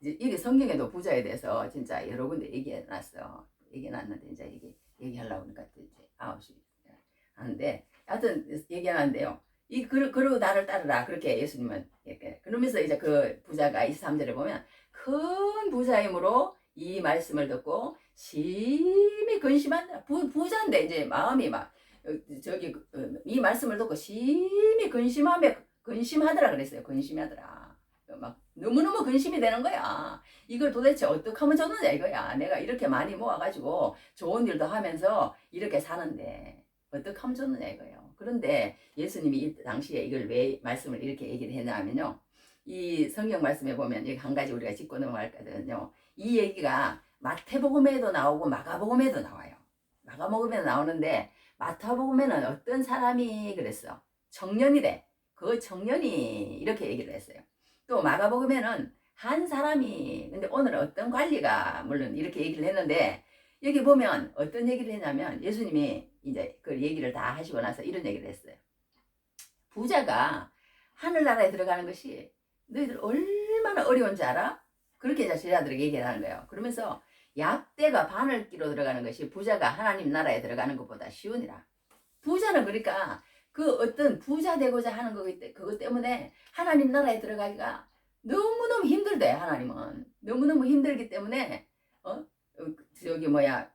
이제 이게 성경에도 부자에 대해서 진짜 여러 군데 얘기해놨어. 얘기해놨는데 이제 얘기하려고 하니까 이제 9시 하는데 하여튼 얘기하는데요. 그러고 나를 따르라. 그렇게 예수님은 이렇게 그러면서 이제 그 부자가 23절에 보면 큰 부자이므로 이 말씀을 듣고 심히 근심한다. 부자인데 이제 마음이 막 이 말씀을 듣고 심히 근심하더라 그랬어요. 근심하더라. 막 너무너무 근심이 되는 거야. 이걸 도대체 어떻게 하면 좋느냐 이거야. 내가 이렇게 많이 모아가지고 좋은 일도 하면서 이렇게 사는데 어떻게 하면 좋느냐 이거예요. 그런데 예수님이 이 당시에 이걸 왜 말씀을 이렇게 얘기를 했냐면요. 이 성경 말씀에 보면 여기 한 가지 우리가 짚고 넘어갈거든요. 이 얘기가 마태복음에도 나오고 마가복음에도 나와요. 마가복음에도 나오는데 마태복음에는 어떤 사람이 그랬어. 청년이래. 그 청년이 이렇게 얘기를 했어요. 또 마가복음에는 한 사람이 근데 오늘 어떤 관리가 물론 이렇게 얘기를 했는데 여기 보면 어떤 얘기를 했냐면 예수님이 이제 그 얘기를 다 하시고 나서 이런 얘기를 했어요. 부자가 하늘나라에 들어가는 것이 너희들 얼마나 어려운지 알아? 그렇게 이제 제자들에게 얘기를 하는 거예요. 그러면서 약대가 바늘기로 들어가는 것이 부자가 하나님 나라에 들어가는 것보다 쉬우니라. 부자는 그러니까 그 어떤 부자 되고자 하는 그것 때문에 하나님 나라에 들어가기가 너무너무 힘들대. 하나님은 너무너무 힘들기 때문에 저기 뭐야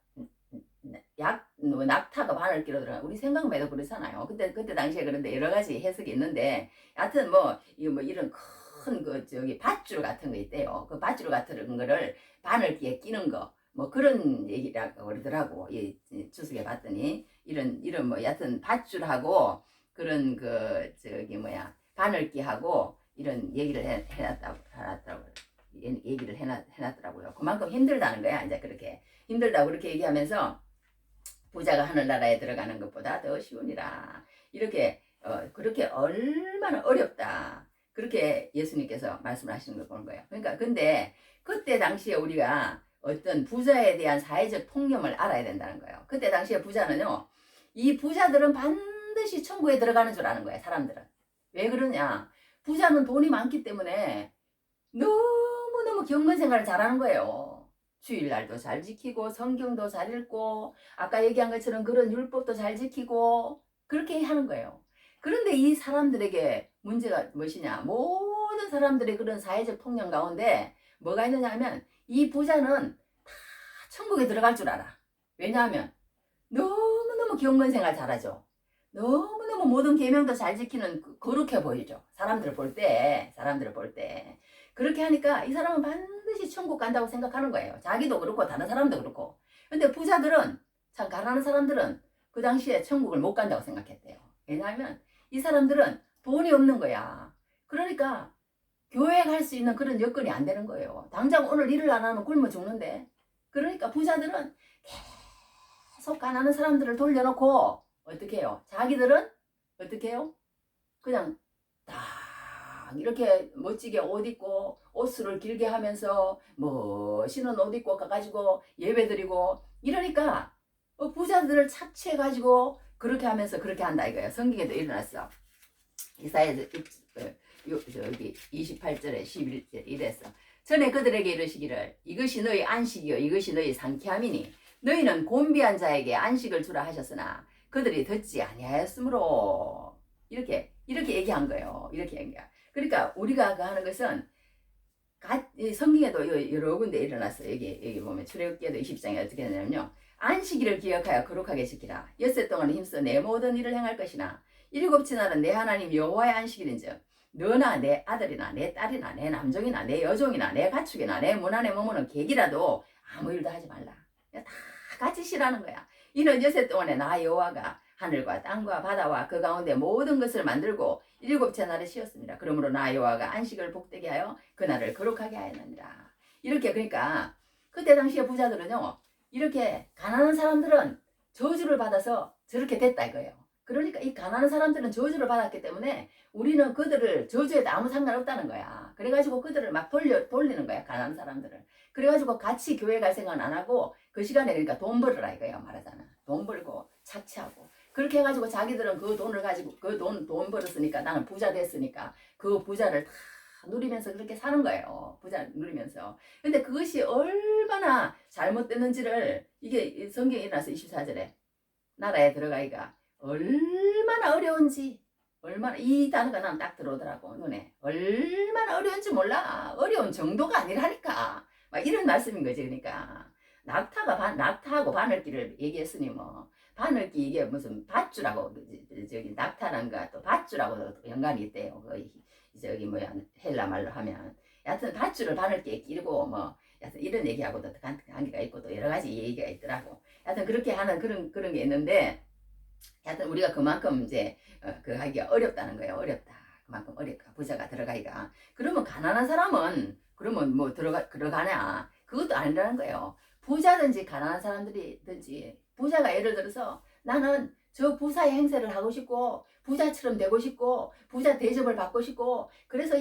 낙타가 바늘 끼러 들어가. 우리 생각만 해도 그렇잖아요. 그때 당시에 그런데 여러 가지 해석이 있는데 하여튼 이런 큰 저기 밧줄 같은 거 있대요. 그 밧줄 같은 거를 바늘기에 끼는 거 뭐 그런 얘기라고 그러더라고. 주석에 봤더니 이런 여하튼 밧줄하고 그런 바늘기하고 이런 얘기를 해놨더라고요. 그만큼 힘들다는 거야. 이제 그렇게 힘들다고 그렇게 얘기하면서 부자가 하늘나라에 들어가는 것보다 더 쉬우니라. 이렇게 그렇게 얼마나 어렵다. 그렇게 예수님께서 말씀을 하시는 걸 보는 거예요. 그러니까 근데 그때 당시에 우리가 어떤 부자에 대한 사회적 통념을 알아야 된다는 거예요. 그때 당시에 부자는요. 이 부자들은 반드시 천국에 들어가는 줄 아는 거예요. 사람들은. 왜 그러냐. 부자는 돈이 많기 때문에 너무너무 경건 생활을 잘하는 거예요. 주일날도 잘 지키고 성경도 잘 읽고 아까 얘기한 것처럼 그런 율법도 잘 지키고 그렇게 하는 거예요. 그런데 이 사람들에게 문제가 무엇이냐. 모든 사람들의 그런 사회적 통념 가운데 뭐가 있느냐 하면 이 부자는 다 천국에 들어갈 줄 알아. 왜냐하면 너무너무 경건 생활 잘하죠. 너무너무 모든 계명도 잘 지키는 거룩해 보이죠. 사람들을 볼 때. 그렇게 하니까 이 사람은 반드시 천국 간다고 생각하는 거예요. 자기도 그렇고 다른 사람도 그렇고. 근데 부자들은 참 가난한 사람들은 그 당시에 천국을 못 간다고 생각했대요. 왜냐하면 이 사람들은 돈이 없는 거야. 그러니까 교회 갈 수 있는 그런 여건이 안 되는 거예요. 당장 오늘 일을 안 하면 굶어 죽는데. 그러니까 부자들은 계속 가난한 사람들을 돌려놓고 어떻게 해요? 자기들은 어떻게 해요? 그냥 딱 이렇게 멋지게 옷 입고 옷수를 길게 하면서 멋있는 옷 입고 가가지고 예배드리고 이러니까 부자들을 착취해가지고 그렇게 하면서 그렇게 한다 이거예요. 성경에도 일어났어. 이사야서 여기 28절에 11절 이랬어. 전에 그들에게 이르시기를 이것이 너희 안식이요 이것이 너희 상쾌함이니 너희는 곤비한 자에게 안식을 주라 하셨으나 그들이 듣지 아니하였으므로 이렇게 얘기한 거예요. 이렇게 얘기야. 그러니까 우리가 하는 것은 성경에도 여러 군데 일어났어요. 여기 보면 출애굽기에도 20장에 어떻게 되냐면요. 안식일을 기억하여 거룩하게 지키라. 엿새 동안 힘써 내 모든 일을 행할 것이나 일곱째 날은 내 하나님 여호와의 안식일인즉 너나 내 아들이나 내 딸이나 내 남종이나 내 여종이나 내 가축이나 내 문 안에 머무는 객이라도 아무 일도 하지 말라. 다 같이 쉬라는 거야. 이는 엿새 동안에 나 여호와가 하늘과 땅과 바다와 그 가운데 모든 것을 만들고 일곱째 날에 쉬었습니다. 그러므로 나 여호와가 안식을 복되게 하여 그날을 거룩하게 하였느니라. 이렇게 그러니까 그때 당시에 부자들은요. 이렇게 가난한 사람들은 저주를 받아서 저렇게 됐다 이거예요. 그러니까 이 가난한 사람들은 저주를 받았기 때문에 우리는 그들을 저주에도 아무 상관없다는 거야. 그래가지고 그들을 막 돌리는 거야. 가난한 사람들을. 그래가지고 같이 교회 갈 생각은 안 하고 그 시간에 그러니까 돈 벌으라 이거예요. 말하자면. 돈 벌고 착취하고 그렇게 해가지고 자기들은 그 돈을 가지고 그 돈 벌었으니까 나는 부자 됐으니까 그 부자를 다 누리면서 그렇게 사는 거예요. 부자 누리면서. 근데 그것이 얼마나 잘못됐는지를 이게 성경에 일어나서 24절에 나라에 들어가기가 얼마나 어려운지 얼마나 이 단어가 난 딱 들어오더라고 눈에. 얼마나 어려운지 몰라. 어려운 정도가 아니라니까. 막 이런 말씀인 거지. 그러니까 낙타하고 바늘기를 얘기했으니 뭐 바늘기 이게 무슨 밧줄하고 저기 낙타란가 또 밧줄하고 연관이 있대요. 저기 뭐야 헬라 말로 하면 여하튼 밧줄을 바늘기에 끼고 뭐 여하튼 이런 얘기하고도 관계가 있고 또 여러 가지 얘기가 있더라고. 여하튼 그렇게 하는 그런 게 있는데 여하튼 우리가 그만큼 이제 그 하기가 어렵다는 거예요. 어렵다. 그만큼 어렵다. 부자가 들어가기가. 그러면 가난한 사람은 그러면 뭐 들어가냐? 그것도 아니라는 거예요. 부자든지 가난한 사람들이든지 부자가 예를 들어서 나는 저 부사의 행세를 하고 싶고 부자처럼 되고 싶고 부자 대접을 받고 싶고 그래서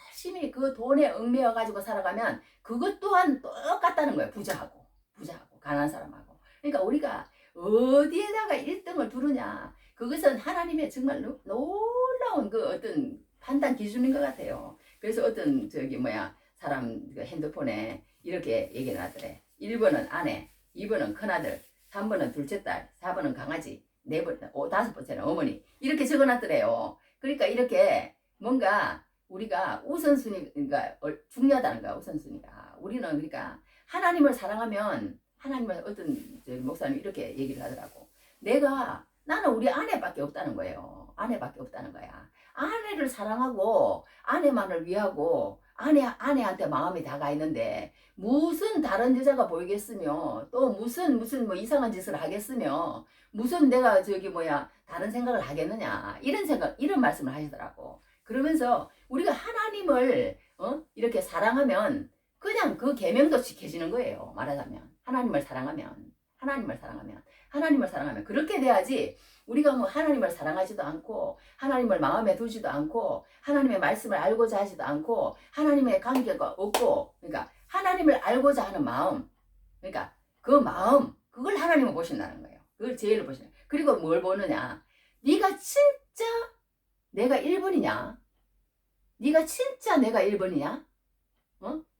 열심히 그 돈에 얽매여 가지고 살아가면 그것 또한 똑같다는 거예요. 부자하고 가난한 사람하고. 그러니까 우리가 어디에다가 1등을 두느냐 그것은 하나님의 정말 놀라운 그 어떤 판단 기준인 것 같아요. 그래서 어떤 저기 뭐야 사람 그 핸드폰에 이렇게 얘기를 하더래. 1번은 아내, 2번은 큰아들, 3번은 둘째 딸, 4번은 강아지, 4번, 5번째는 어머니 이렇게 적어놨더래요. 그러니까 이렇게 뭔가 우리가 우선순위가 중요하다는 거야. 우선순위가. 우리는 그러니까 하나님을 사랑하면 하나님을 어떤 목사님이 이렇게 얘기를 하더라고. 나는 우리 아내밖에 없다는 거예요. 아내밖에 없다는 거야. 아내를 사랑하고 아내만을 위하고 아내한테 마음이 다가 있는데 무슨 다른 여자가 보이겠으며 또 무슨 뭐 이상한 짓을 하겠으며 무슨 내가 저기 뭐야 다른 생각을 하겠느냐 이런 말씀을 하시더라고. 그러면서 우리가 하나님을 이렇게 사랑하면 그냥 그 계명도 지켜지는 거예요. 말하자면 하나님을 사랑하면 그렇게 돼야지. 우리가 뭐 하나님을 사랑하지도 않고 하나님을 마음에 두지도 않고 하나님의 말씀을 알고자 하지도 않고 하나님의 관계가 없고 그러니까 하나님을 알고자 하는 마음 그러니까 그 마음 그걸 하나님은 보신다는 거예요. 그걸 제일 보시는. 그리고 뭘 보느냐? 네가 진짜 내가 1번이냐? 네가 진짜 내가 1번이냐?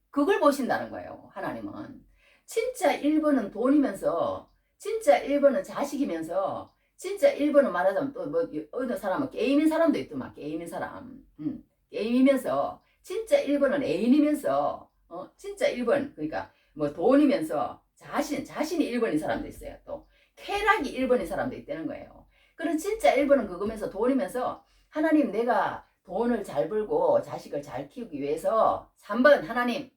그걸 보신다는 거예요. 하나님은. 진짜 1번은 돈이면서 진짜 1번은 자식이면서 진짜 1번은 말하자면 또 뭐 어느 사람은 게임인 사람도 있더만. 게임인 사람. 게임이면서 진짜 1번은 애인이면서 진짜 1번 그러니까 뭐 돈이면서 자신이 1번인 사람도 있어요. 또 쾌락이 1번인 사람도 있다는 거예요. 그럼 진짜 1번은 그거면서 돈이면서 하나님 내가 돈을 잘 벌고 자식을 잘 키우기 위해서 3번 하나님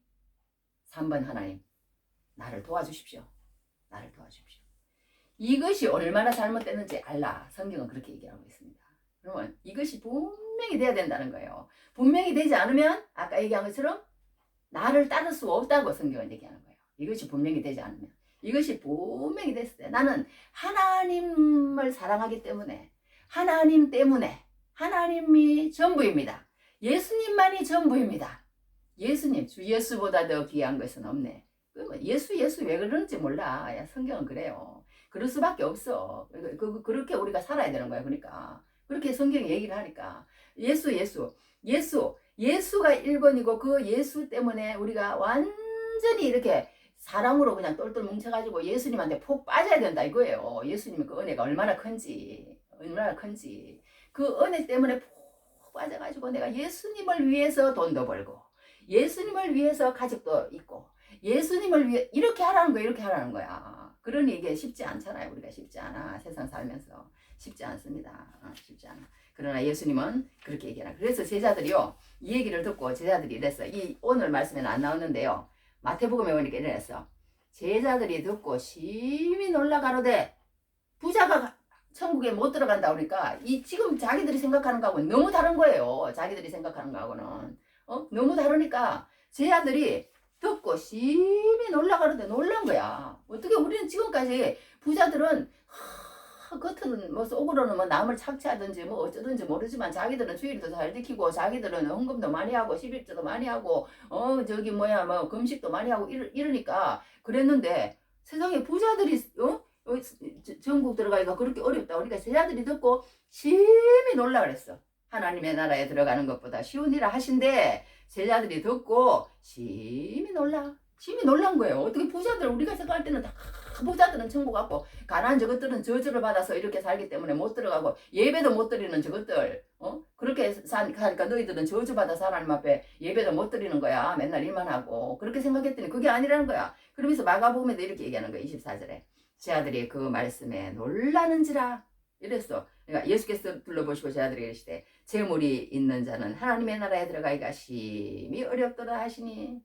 나를 도와주십시오. 이것이 얼마나 잘못됐는지 알라. 성경은 그렇게 얘기하고 있습니다. 그러면 이것이 분명히 돼야 된다는 거예요. 분명히 되지 않으면 아까 얘기한 것처럼 나를 따를 수 없다고 성경은 얘기하는 거예요. 이것이 분명히 되지 않으면. 이것이 분명히 됐을 때 나는 하나님을 사랑하기 때문에 하나님 때문에 하나님이 전부입니다. 예수님만이 전부입니다. 예수님, 주 예수보다 더 귀한 것은 없네. 예수 왜 그러는지 몰라. 성경은 그래요. 그럴 수밖에 없어. 그렇게 우리가 살아야 되는 거야. 그러니까 그렇게 성경이 얘기를 하니까 예수가 1번이고 그 예수 때문에 우리가 완전히 이렇게 사랑으로 그냥 똘똘 뭉쳐가지고 예수님한테 푹 빠져야 된다 이거예요. 예수님의 그 은혜가 얼마나 큰지 그 은혜 때문에 푹 빠져가지고 내가 예수님을 위해서 돈도 벌고 예수님을 위해서 가족도 있고 예수님을 위해 이렇게 하라는 거야. 그러니 이게 쉽지 않잖아요. 우리가 쉽지 않아. 세상 살면서 쉽지 않습니다. 쉽지 않아. 그러나 예수님은 그렇게 얘기하라. 그래서 제자들이요. 이 얘기를 듣고 제자들이 이랬어. 이 오늘 말씀에는 안 나오는데요. 마태복음에 보니까 이랬어. 제자들이 듣고 심히 놀라가로되 부자가 천국에 못 들어간다 그러니까 이 지금 자기들이 생각하는 거하고는 너무 다른 거예요. 자기들이 생각하는 거하고는 너무 다르니까 제자들이 듣고 심히 놀라가는데 놀란 거야. 어떻게 우리는 지금까지 부자들은 겉으로는 뭐 속으로는 뭐 남을 착취하든지 뭐 어쩌든지 모르지만 자기들은 주일도 잘 지키고 자기들은 헌금도 많이 하고 11조도 많이 하고 저기 뭐야 뭐 금식도 많이 하고 이러니까 그랬는데 세상에 부자들이 전국 들어가기가 그렇게 어렵다. 그러니까 제자들이 듣고 심히 놀라 그랬어. 하나님의 나라에 들어가는 것보다 쉬운 일을 하신데 제자들이 듣고 심히 놀란 거예요. 어떻게 부자들, 우리가 생각할 때는 다 부자들은 천국 갔고 가난한 저것들은 저주를 받아서 이렇게 살기 때문에 못 들어가고 예배도 못 드리는 저것들, 그렇게 사니까 너희들은 저주 받아서 하나님 앞에 예배도 못 드리는 거야. 맨날 일만 하고. 그렇게 생각했더니 그게 아니라는 거야. 그러면서 마가복음에도 이렇게 얘기하는 거야. 24절에 제자들이 그 말씀에 놀라는지라 이랬어. 그러니까 예수께서 둘러보시고 제자들에게 이르시되 재물이 있는 자는 하나님의 나라에 들어가기가 심히 어렵도다 하시니,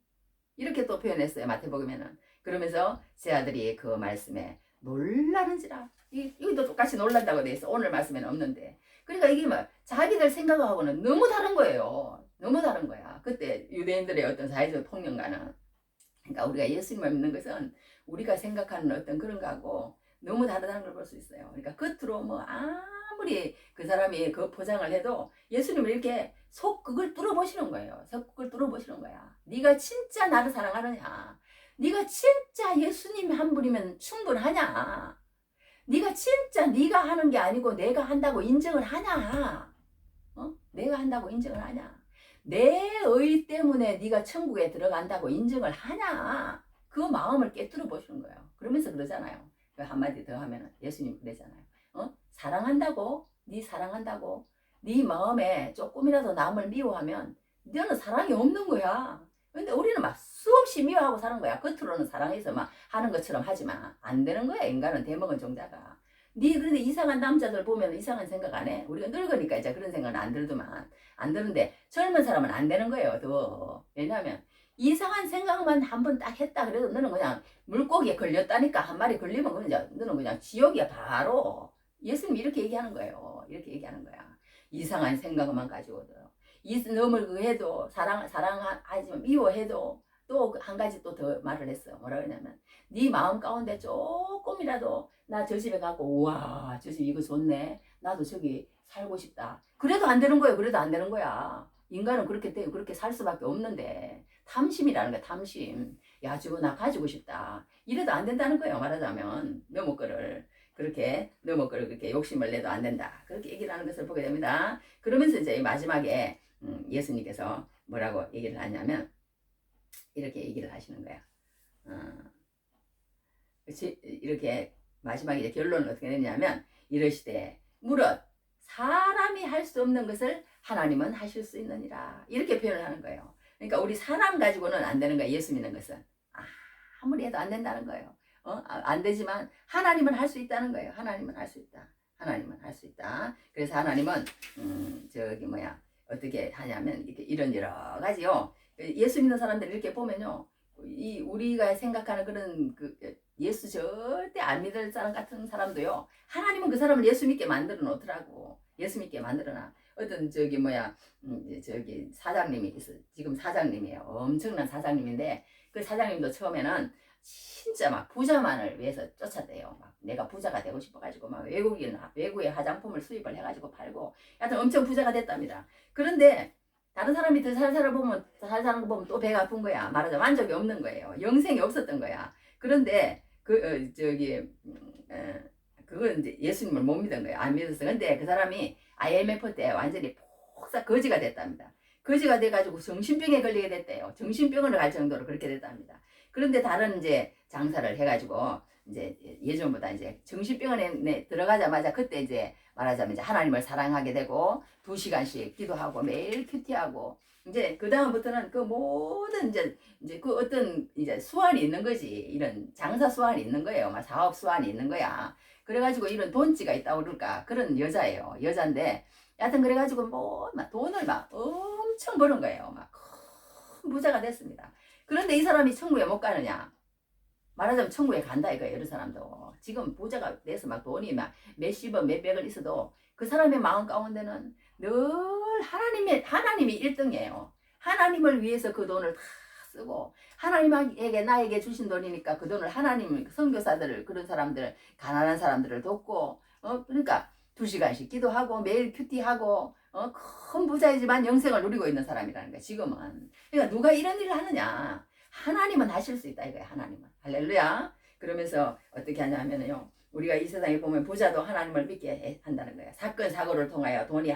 이렇게 또 표현했어요. 마태복음에는. 그러면서 제자들이 그 말씀에 놀라는지라. 이것도 똑같이 놀란다고 돼 있어. 오늘 말씀에는 없는데. 그러니까 이게 막 자기들 생각하고는 너무 다른 거예요. 너무 다른 거야. 그때 유대인들의 어떤 사회적 통념과는, 그러니까 우리가 예수님을 믿는 것은 우리가 생각하는 어떤 그런 거하고 너무 다르다는 걸 볼 수 있어요. 그러니까 겉으로 뭐 아무리 그 사람이 그 포장을 해도 예수님을 이렇게 속극을 뚫어보시는 거예요. 속극을 뚫어보시는 거야. 네가 진짜 나를 사랑하느냐? 네가 진짜 예수님 한 분이면 충분하냐? 네가 진짜 네가 하는 게 아니고 내가 한다고 인정을 하냐? 내가 한다고 인정을 하냐? 내 의 때문에 네가 천국에 들어간다고 인정을 하냐? 그 마음을 깨뜨려 보시는 거예요. 그러면서 그러잖아요. 한마디 더 하면은 예수님 그러잖아요. 사랑한다고, 네 사랑한다고 네 마음에 조금이라도 남을 미워하면 너는 사랑이 없는 거야. 근데 우리는 막 수없이 미워하고 사는 거야. 겉으로는 사랑해서 막 하는 것처럼 하지만 안 되는 거야. 인간은 대먹은 종자가. 그런데 이상한 남자들 보면 이상한 생각 안 해? 우리가 늙으니까 이제 그런 생각은 안 들더만. 안 드는데 젊은 사람은 안 되는 거예요. 더. 왜냐하면 이상한 생각만 한 번 딱 했다 그래도 너는 그냥 물고기에 걸렸다니까. 한 마리 걸리면 그냥 너는 그냥 지옥이야 바로. 예수님 이렇게 얘기하는 거예요. 이렇게 얘기하는 거야. 이상한 생각만 가지고도. 너를 그 해도 사랑하지만 미워해도 또 한 가지 또 더 말을 했어. 뭐라 그러냐면 네 마음 가운데 조금이라도 나 저 집에 가고 우와 저 집 이거 좋네. 나도 저기 살고 싶다. 그래도 안 되는 거예요. 그래도 안 되는 거야. 인간은 그렇게 살 수밖에 없는데 탐심이라는 거야. 탐심. 야 저거 나 가지고 싶다. 이래도 안 된다는 거예요. 말하자면 너무 거를 그렇게 욕심을 내도 안 된다. 그렇게 얘기를 하는 것을 보게 됩니다. 그러면서 이제 마지막에 예수님께서 뭐라고 얘기를 하냐면 이렇게 얘기를 하시는 거야. 이렇게 마지막에 이제 결론은 어떻게 되냐면 이러시되 무릇 사람이 할 수 없는 것을 하나님은 하실 수 있느니라. 이렇게 표현을 하는 거예요. 그러니까 우리 사람 가지고는 안 되는 거야. 예수 믿는 것은. 아무리 해도 안 된다는 거예요. 안 되지만 하나님은 할 수 있다는 거예요. 하나님은 할 수 있다. 하나님은 할 수 있다. 그래서 하나님은 어떻게 하냐면 이런 여러 가지요. 예수 믿는 사람들 이렇게 보면요. 우리가 생각하는 그런 예수 절대 안 믿을 사람 같은 사람도요. 하나님은 그 사람을 예수 믿게 만들어 놓더라고. 예수 믿게 만들어놔. 어떤 사장님이 있어. 지금 사장님이에요. 엄청난 사장님인데 그 사장님도 처음에는 진짜 막 부자만을 위해서 쫓았대요. 막 내가 부자가 되고 싶어가지고 막 외국의 화장품을 수입을 해가지고 팔고, 하여튼 엄청 부자가 됐답니다. 그런데 다른 사람이 더 잘 사는 거 보면 또 배가 아픈 거야. 말하자면 만족이 없는 거예요. 영생이 없었던 거야. 그런데 그건 이제 예수님을 못 믿은 거예요. 안 믿었어. 근데 그 사람이 IMF 때 완전히 폭삭 거지가 됐답니다. 거지가 돼가지고 정신병에 걸리게 됐대요. 정신병원을 갈 정도로 그렇게 됐답니다. 그런데 다른 이제 장사를 해가지고 이제 예전보다 이제 정신병원에 들어가자마자 그때 이제 말하자면 이제 하나님을 사랑하게 되고 2시간씩 기도하고 매일 큐티하고 이제 그 다음부터는 그 모든 이제 그 어떤 이제 수완이 있는 거지. 이런 장사 수완이 있는 거예요. 막 사업 수완이 있는 거야. 그래가지고 이런 돈지가 있다고 그럴까 그런 여자예요. 여잔데 여하튼 그래가지고 막 돈을 막 엄청 버는 거예요. 막 큰 부자가 됐습니다. 그런데 이 사람이 천국에 못 가느냐? 말하자면 천국에 간다 이거예요. 여러 사람도 지금 부자가 돼서 막 돈이 막 몇십억 몇백억 있어도 그 사람의 마음 가운데는 늘 하나님이 1등이에요. 하나님을 위해서 그 돈을 다 쓰고 하나님에게 나에게 주신 돈이니까 그 돈을 하나님 선교사들을 그런 사람들 가난한 사람들을 돕고 그러니까 2시간씩 기도하고 매일 큐티하고 큰 부자이지만 영생을 누리고 있는 사람이라는 거야 지금은. 그러니까 누가 이런 일을 하느냐? 하나님은 하실 수 있다 이거야. 하나님은. 할렐루야. 그러면서 어떻게 하냐면요. 우리가 이 세상에 보면 부자도 하나님을 믿게 한다는 거예요. 사건 사고를 통하여 돈이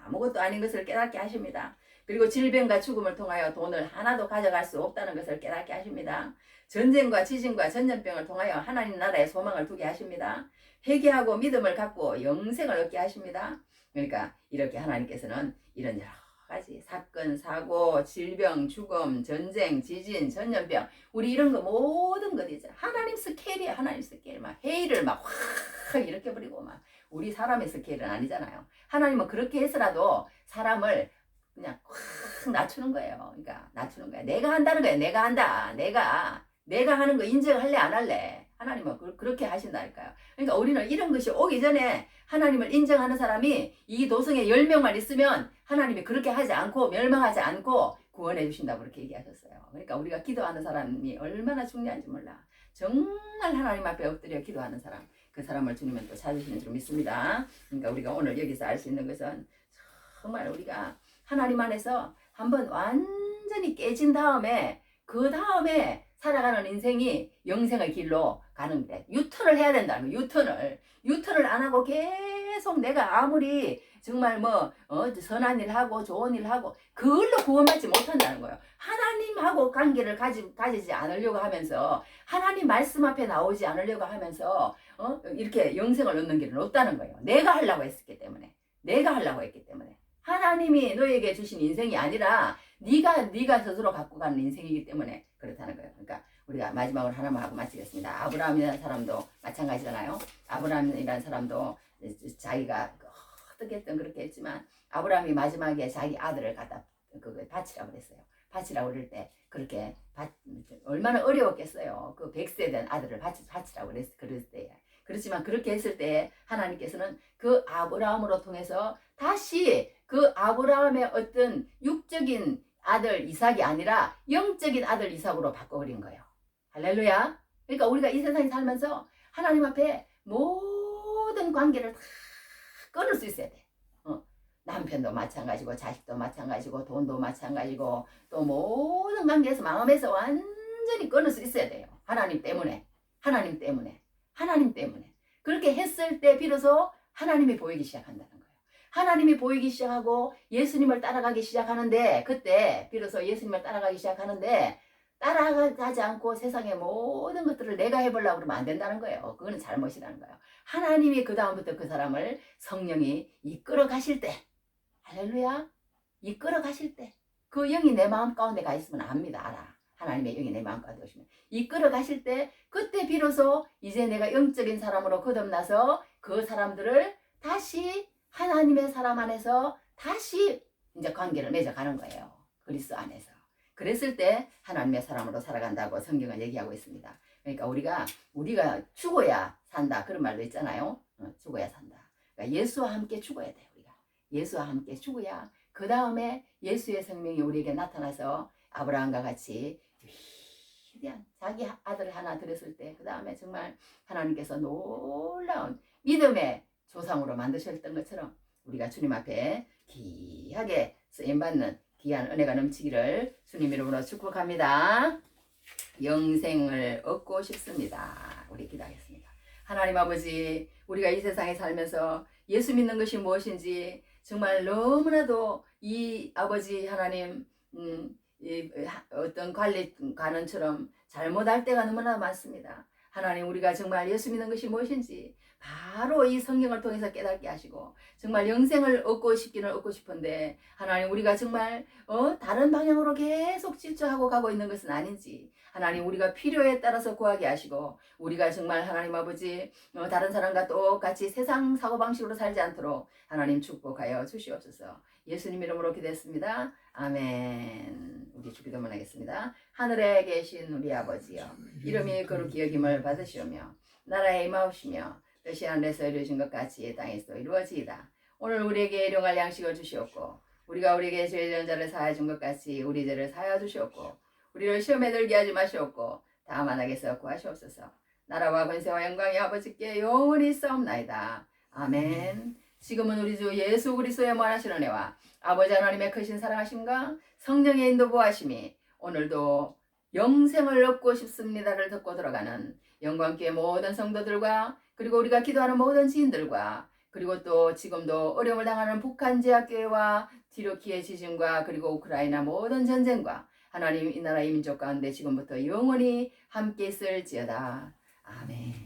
아무것도 아닌 것을 깨닫게 하십니다. 그리고 질병과 죽음을 통하여 돈을 하나도 가져갈 수 없다는 것을 깨닫게 하십니다. 전쟁과 지진과 전염병을 통하여 하나님 나라에 소망을 두게 하십니다. 회개하고 믿음을 갖고 영생을 얻게 하십니다. 그러니까 이렇게 하나님께서는 이런 여러 가지 사건, 사고, 질병, 죽음, 전쟁, 지진, 전염병 우리 이런 거 모든 것 이제 하나님 스케일이야. 하나님 스케일. 막 회의를 막 확 이렇게 버리고 막 우리 사람의 스케일은 아니잖아요. 하나님은 그렇게 해서라도 사람을 그냥 확 낮추는 거예요. 그러니까 낮추는 거야. 내가 한다는 거야. 내가 한다. 내가 하는 거 인정할래 안 할래? 하나님은 그렇게 하신다니까요. 그러니까 우리는 이런 것이 오기 전에 하나님을 인정하는 사람이 이 도성에 10명만 있으면 하나님이 그렇게 하지 않고 멸망하지 않고 구원해 주신다고 그렇게 얘기하셨어요. 그러니까 우리가 기도하는 사람이 얼마나 중요한지 몰라. 정말 하나님 앞에 엎드려 기도하는 사람, 그 사람을 주님은 또 찾으시는 줄 믿습니다. 그러니까 우리가 오늘 여기서 알 수 있는 것은 정말 우리가 하나님 안에서 한번 완전히 깨진 다음에 그 다음에 살아가는 인생이 영생의 길로 가는 데 유턴을 해야 된다는 거예요. 유턴을 안 하고 계속 내가 아무리 정말 선한 일 하고 좋은 일 하고 그걸로 구원받지 못한다는 거예요. 하나님하고 관계를 가지지 않으려고 하면서 하나님 말씀 앞에 나오지 않으려고 하면서 이렇게 영생을 얻는 길은 없다는 거예요. 내가 하려고 했기 때문에 하나님이 너에게 주신 인생이 아니라 네가 스스로 갖고 가는 인생이기 때문에 그렇다는 거예요. 그러니까 우리가 마지막으로 하나만 하고 마치겠습니다. 아브라함이라는 사람도 마찬가지잖아요. 아브라함이라는 사람도 자기가 어떻게 했든 그렇게 했지만 아브라함이 마지막에 자기 아들을 갖다 바치라고 그랬어요. 바치라고 그럴 때 그렇게 얼마나 어려웠겠어요. 그 100세 된 아들을 바치라고 그랬을 때. 그렇지만 그렇게 했을 때 하나님께서는 그 아브라함으로 통해서 다시 그 아브라함의 어떤 육적인 아들 이삭이 아니라 영적인 아들 이삭으로 바꿔버린 거예요. 할렐루야. 그러니까 우리가 이 세상에 살면서 하나님 앞에 모든 관계를 다 끊을 수 있어야 돼. 남편도 마찬가지고 자식도 마찬가지고 돈도 마찬가지고 또 모든 관계에서 마음에서 완전히 끊을 수 있어야 돼요. 하나님 때문에 그렇게 했을 때 비로소 하나님이 보이기 시작한다는 거예요. 하나님이 보이기 시작하고 예수님을 따라가기 시작하는데 그때 비로소 예수님을 따라가기 시작하는데 따라가지 않고 세상의 모든 것들을 내가 해보려고 그러면 안 된다는 거예요. 그거는 잘못이라는 거예요. 하나님이 그 다음부터 그 사람을 성령이 이끌어 가실 때 할렐루야 이끌어 가실 때 그 영이 내 마음 가운데 가 있으면 압니다. 알아. 하나님의 영이 내 마음 가운데 오시면 이끌어 가실 때 그때 비로소 이제 내가 영적인 사람으로 거듭나서 그 사람들을 다시 하나님의 사람 안에서 다시 이제 관계를 맺어가는 거예요. 그리스도 안에서. 그랬을 때 하나님의 사람으로 살아간다고 성경은 얘기하고 있습니다. 그러니까 우리가 죽어야 산다 그런 말도 있잖아요. 죽어야 산다. 그러니까 예수와 함께 죽어야 돼. 우리가 예수와 함께 죽어야 그 다음에 예수의 생명이 우리에게 나타나서 아브라함과 같이 위대한 자기 아들 하나 드렸을 때 그 다음에 정말 하나님께서 놀라운 믿음의 조상으로 만드셨던 것처럼 우리가 주님 앞에 귀하게 쓰임받는 귀한 은혜가 넘치기를 주님 이름으로 축복합니다. 영생을 얻고 싶습니다. 우리 기도하겠습니다. 하나님 아버지, 우리가 이 세상에 살면서 예수 믿는 것이 무엇인지 정말 너무나도 이 아버지 하나님 어떤 관리관원처럼 잘못할 때가 너무나 많습니다. 하나님 우리가 정말 예수 믿는 것이 무엇인지 바로 이 성경을 통해서 깨닫게 하시고 정말 영생을 얻고 싶기는 얻고 싶은데 하나님 우리가 정말 다른 방향으로 계속 질주하고 가고 있는 것은 아닌지 하나님 우리가 필요에 따라서 구하게 하시고 우리가 정말 하나님 아버지 다른 사람과 똑같이 세상 사고방식으로 살지 않도록 하나님 축복하여 주시옵소서. 예수님 이름으로 기도했습니다. 아멘. 우리 주기도문 하겠습니다. 하늘에 계신 우리 아버지여 이름이 거룩히 여김을 받으시오며 나라에 임하옵시며 뜻이 하늘에서 이루어진 것 같이 땅에서 이루어지이다. 오늘 우리에게 일용할 양식을 주시옵고 우리가 우리에게 죄 지은 자를 사하여 준 것 같이 우리 죄를 사하여 주시옵고 우리를 시험에 들게 하지 마시옵고 다만 악에서 구하시옵소서. 나라와 권세와 영광이 아버지께 영원히 있사옵나이다. 아멘. 지금은 우리 주 예수 그리스도의 무한하신 은혜와 아버지 하나님의 크신 사랑하심과 성령의 인도 보하심이 오늘도 영생을 얻고 싶습니다를 듣고 들어가는 영광교회 모든 성도들과 그리고 우리가 기도하는 모든 지인들과 그리고 또 지금도 어려움을 당하는 북한 지하교회와 티르키의 지진과 그리고 우크라이나 모든 전쟁과 하나님 이 나라 이 민족 가운데 지금부터 영원히 함께 있을지어다. 아멘.